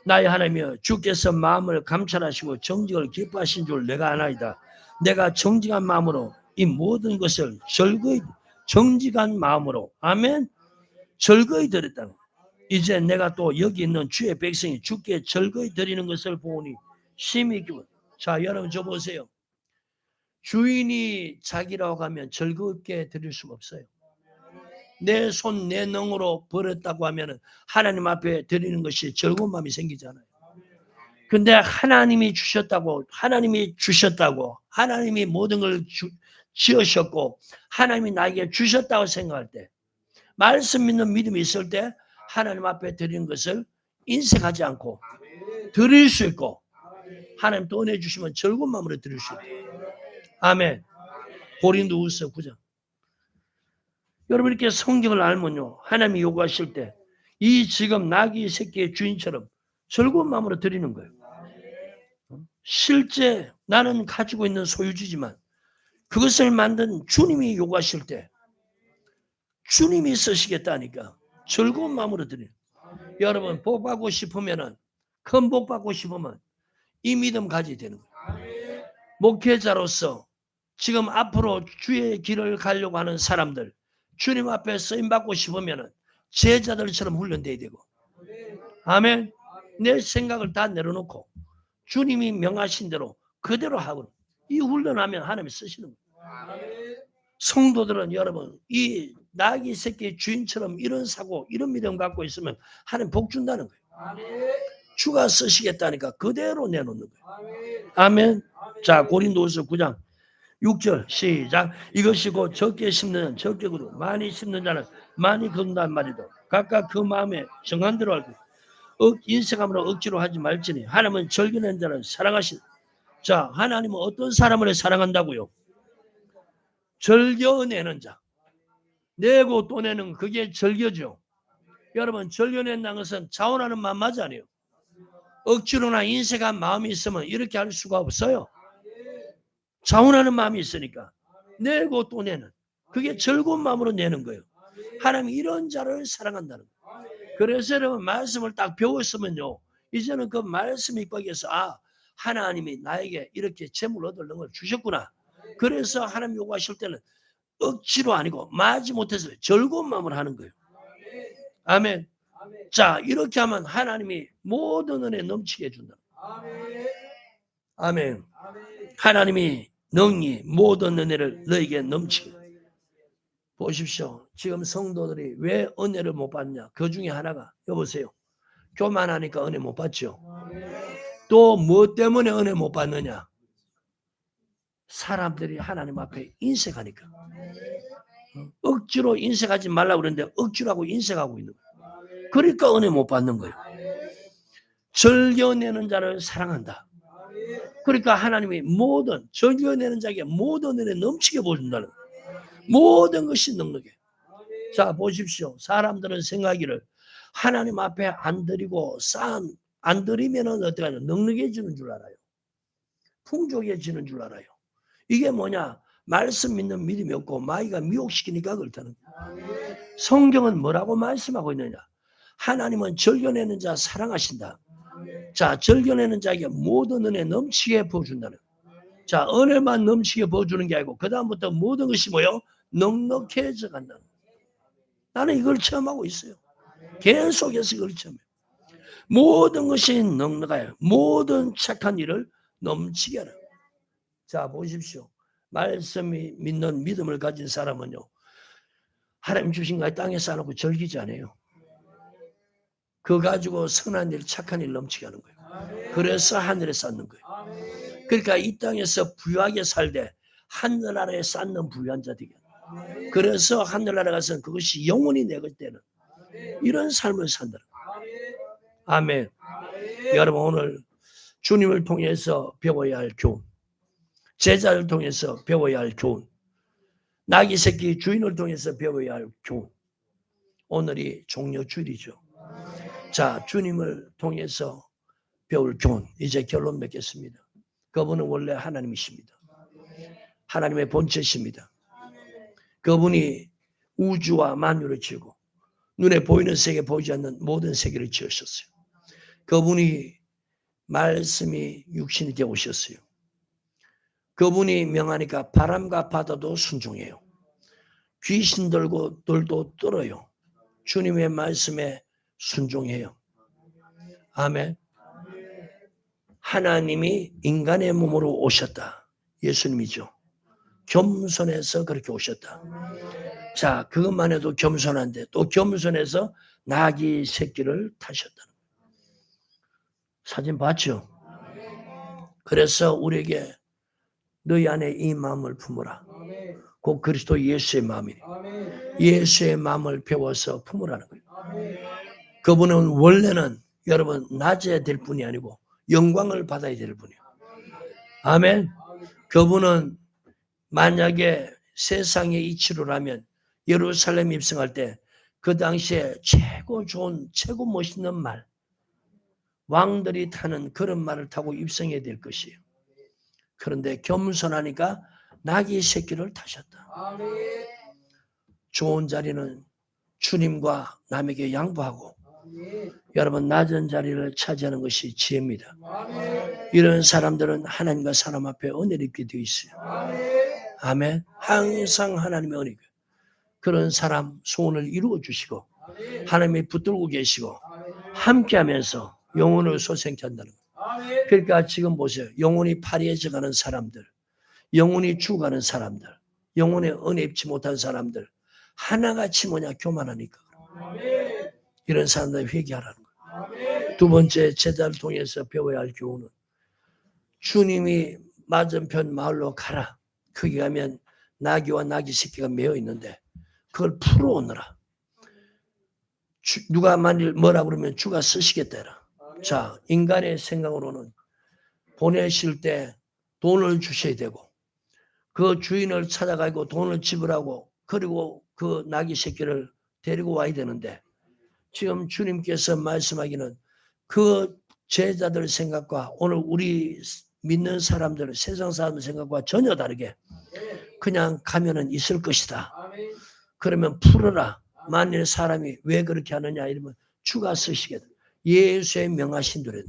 나의 하나님이여 주께서 마음을 감찰하시고 정직을 기뻐하신 줄 내가 아나이다. 내가 정직한 마음으로 이 모든 것을 즐거이 정직한 마음으로 아멘 즐거이 드렸다는 거예요. 이제 내가 또 여기 있는 주의 백성이 주께 즐거이 드리는 것을 보니 심히 기분. 자, 여러분 저 보세요. 주인이 자기라고 하면 즐겁게 드릴 수가 없어요. 내 손, 내 능으로 벌었다고 하면 하나님 앞에 드리는 것이 즐거운 마음이 생기잖아요. 근데 하나님이 주셨다고, 하나님이 모든 걸 지으셨고, 하나님이 나에게 주셨다고 생각할 때, 말씀 믿는 믿음이 있을 때, 하나님 앞에 드리는 것을 인색하지 않고 드릴 수 있고, 하나님 또 은혜 주시면 즐거운 마음으로 드릴 수 있고. 아멘. 고린도후서 9장. 여러분 이렇게 성경을 알면요, 하나님이 요구하실 때 이 지금 나귀 새끼의 주인처럼 즐거운 마음으로 드리는 거예요. 실제 나는 가지고 있는 소유주지만 그것을 만든 주님이 요구하실 때 주님이 쓰시겠다니까 즐거운 마음으로 드려요. 여러분 복 받고 싶으면은 큰 복 받고 싶으면 이 믿음 가져야 되는 거예요. 목회자로서 지금 앞으로 주의 길을 가려고 하는 사람들 주님 앞에 쓰임 받고 싶으면은 제자들처럼 훈련돼야 되고 아멘. 내 생각을 다 내려놓고 주님이 명하신 대로 그대로 하고 이 훈련하면 하나님이 쓰시는 거예요. 성도들은 여러분 이 나귀 새끼 주인처럼 이런 사고 이런 믿음 갖고 있으면 하나님 복 준다는 거예요. 주가 쓰시겠다니까 그대로 내놓는 거예요. 아멘. 자, 고린도후서 9장 6절 시작. 이것이 곧 적게 심는 적게 거두 많이 심는 자는 많이 거둔단 말이다. 각각 그 마음에 정한 대로 알고 인색함으로 억지로 하지 말지니 하나님은 즐겨낸 자를 사랑하신. 자, 하나님은 어떤 사람을 사랑한다고요? 즐겨내는 자. 내고 또 내는 그게 즐겨죠. 여러분 절려낸다는 것은 자원하는 마음 맞지 않아요? 억지로나 인색한 마음이 있으면 이렇게 할 수가 없어요. 자원하는 마음이 있으니까 내고 또 내는 그게 즐거운 마음으로 내는 거예요. 하나님이 이런 자를 사랑한다는 거예요. 그래서 여러분 말씀을 딱 배웠으면요. 이제는 그 말씀 입각에서 하나님이 나에게 이렇게 재물 얻는 걸 주셨구나. 그래서 하나님 요구하실 때는 억지로 아니고 마지 못해서 즐거운 마음을 하는 거예요. 아멘. 자, 이렇게 하면 하나님이 모든 은혜 넘치게 해준다. 아멘. 하나님이 능히 모든 은혜를 너에게 넘치게. 보십시오. 지금 성도들이 왜 은혜를 못 받냐? 그 중에 하나가 여보세요. 교만하니까 은혜 못 받죠. 또 뭐 때문에 은혜 못 받느냐? 사람들이 하나님 앞에 인색하니까. 억지로 인색하지 말라고 그러는데 억지로 하고 인색하고 있는 거예요. 그러니까 은혜 못 받는 거예요. 즐겨내는 자를 사랑한다. 그러니까 하나님이 모든 즐겨내는 자에게 모든 은혜 넘치게 보여준다는 거예요. 모든 것이 넉넉해. 자, 보십시오. 사람들은 생각하기를 하나님 앞에 안 드리고 안 드리면은 어떻게 하냐? 넉넉해지는 줄 알아요. 풍족해지는 줄 알아요. 이게 뭐냐? 말씀 믿는 믿음이 없고 마귀가 미혹시키니까 그렇다는 거예요. 성경은 뭐라고 말씀하고 있느냐? 하나님은 즐겨내는 자 사랑하신다. 자, 즐겨내는 자에게 모든 은혜 넘치게 부어준다는 거예요. 자, 은혜만 넘치게 부어주는 게 아니고 그 다음부터 모든 것이 뭐요? 넉넉해져 간다는 거예요. 나는 이걸 체험하고 있어요. 계속해서 이걸 체험해요. 모든 것이 넉넉해요. 모든 착한 일을 넘치게 하라. 자, 보십시오. 말씀이 믿는 믿음을 가진 사람은요. 하나님 주신 거 땅에 쌓아놓고 즐기지 않아요. 그거 가지고 선한 일, 착한 일 넘치게 하는 거예요. 그래서 하늘에 쌓는 거예요. 그러니까 이 땅에서 부유하게 살되 하늘나라에 쌓는 부유한 자 되게 하는 거예요. 그래서 하늘나라 가서는 그것이 영원히 내 것되는 이런 삶을 산다는 거예요. 아멘. 여러분 오늘 주님을 통해서 배워야 할 교훈, 제자를 통해서 배워야 할 교훈, 나귀 새끼 주인을 통해서 배워야 할 교훈. 오늘이 종료주일이죠. 자, 주님을 통해서 배울 교훈. 이제 결론 맺겠습니다. 그분은 원래 하나님이십니다. 하나님의 본체십니다. 그분이 우주와 만유를 지고 눈에 보이는 세계 보이지 않는 모든 세계를 지으셨어요. 그분이 말씀이 육신이 되어 오셨어요. 그분이 명하니까 바람과 바다도 순종해요. 귀신들도 떨어요. 주님의 말씀에 순종해요. 아멘. 하나님이 인간의 몸으로 오셨다. 예수님이죠. 겸손해서 그렇게 오셨다. 자, 그것만 해도 겸손한데 또 겸손해서 나귀 새끼를 타셨다. 사진 봤죠? 그래서 우리에게 너희 안에 이 마음을 품으라. 곧 그리스도 예수의 마음이니 예수의 마음을 배워서 품으라는 거예요. 그분은 원래는 여러분 낮아야 될 분이 아니고 영광을 받아야 될 분이에요. 아멘. 그분은 만약에 세상의 이치로라면 예루살렘 입성할 때 그 당시에 최고 좋은 최고 멋있는 말 왕들이 타는 그런 말을 타고 입성해야 될 것이에요. 그런데 겸손하니까 나귀 새끼를 타셨다. 좋은 자리는 주님과 남에게 양보하고 여러분 낮은 자리를 차지하는 것이 지혜입니다. 이런 사람들은 하나님과 사람 앞에 은혜를 입게 되어 있어요. 아멘. 항상 하나님의 은혜가 그런 사람 소원을 이루어 주시고 하나님이 붙들고 계시고 함께하면서 영혼을 소생케 한다는 거예요. 그러니까 지금 보세요. 영혼이 파리해져 가는 사람들, 영혼이 죽어가는 사람들, 영혼에 은혜 입지 못한 사람들 하나같이 뭐냐 교만하니까 이런 사람들 회개하라는 거예요. 두 번째 제자를 통해서 배워야 할 교훈은 주님이 맞은편 마을로 가라. 거기 가면 나귀와 나귀 새끼가 매어 있는데 그걸 풀어오느라. 누가 만일 뭐라 그러면 주가 쓰시겠다 해라. 자, 인간의 생각으로는 보내실 때 돈을 주셔야 되고 그 주인을 찾아가고 돈을 지불하고 그리고 그 나귀 새끼를 데리고 와야 되는데 지금 주님께서 말씀하기는 그 제자들 생각과 오늘 우리 믿는 사람들, 세상 사람들 생각과 전혀 다르게 그냥 가면은 있을 것이다. 그러면 풀어라. 만일 사람이 왜 그렇게 하느냐 이러면 주가 쓰시겠다. 예수의 명하신 대로.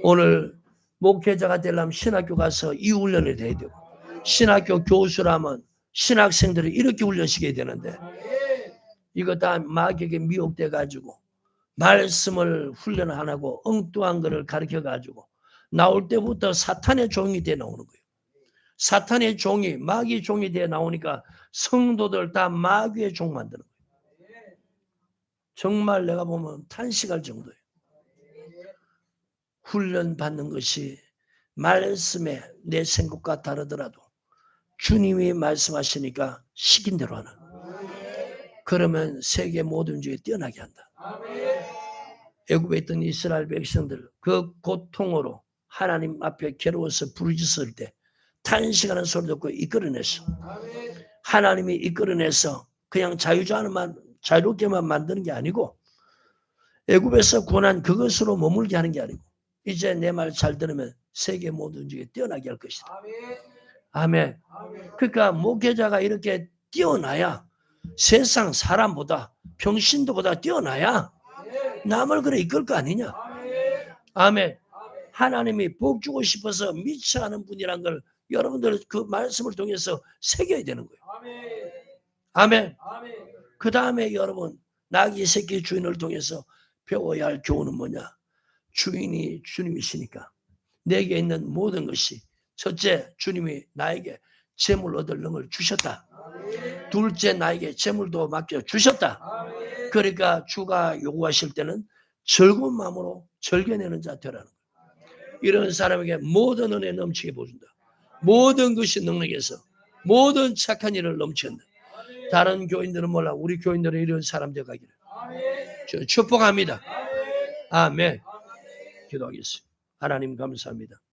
오늘 목회자가 되려면 신학교 가서 이 훈련을 해야 되고, 신학교 교수라면 신학생들을 이렇게 훈련시켜야 되는데, 이거 다 마귀에게 미혹돼 가지고 말씀을 훈련 안 하고 엉뚱한 거를 가르쳐 가지고 나올 때부터 사탄의 종이 돼 나오는 거예요. 사탄의 종이, 마귀 종이 돼 나오니까 성도들 다 마귀의 종 만드는 거예요. 정말 내가 보면 탄식할 정도예요. 훈련 받는 것이 말씀에 내 생각과 다르더라도 주님이 말씀하시니까 시킨 대로 하는. 그러면 세계 모든 주에 뛰어나게 한다. 애굽에 있던 이스라엘 백성들 그 고통으로 하나님 앞에 괴로워서 부르짖을 때 탄식하는 소리 듣고 이끌어냈어. 하나님이 이끌어내서 그냥 자유롭게만 만드는 게 아니고 애굽에서 고난 그것으로 머물게 하는 게 아니고 이제 내 말 잘 들으면 세계 모든 주에 뛰어나게 할 것이다. 아멘. 그러니까 목회자가 이렇게 뛰어나야 세상 사람보다 평신도보다 뛰어나야 남을 그래 이끌 거 아니냐. 아멘. 하나님이 복 주고 싶어서 미쳐 하는 분이란 걸 여러분들 그 말씀을 통해서 새겨야 되는 거예요. 아멘. 그 다음에 여러분 나귀 새끼 주인을 통해서 배워야 할 교훈은 뭐냐. 주인이 주님이시니까 내게 있는 모든 것이 첫째 주님이 나에게 재물 얻을 능을 주셨다. 둘째 나에게 재물도 맡겨 주셨다. 그러니까 주가 요구하실 때는 즐거운 마음으로 즐겨내는 자 되라는 거예요. 이런 사람에게 모든 은혜 넘치게 보여준다. 모든 것이 능력에서 모든 착한 일을 넘친다. 다른 교인들은 몰라. 우리 교인들은 이런 사람 되가기를 축복합니다. 아멘. 기도하겠습니다. 하나님 감사합니다.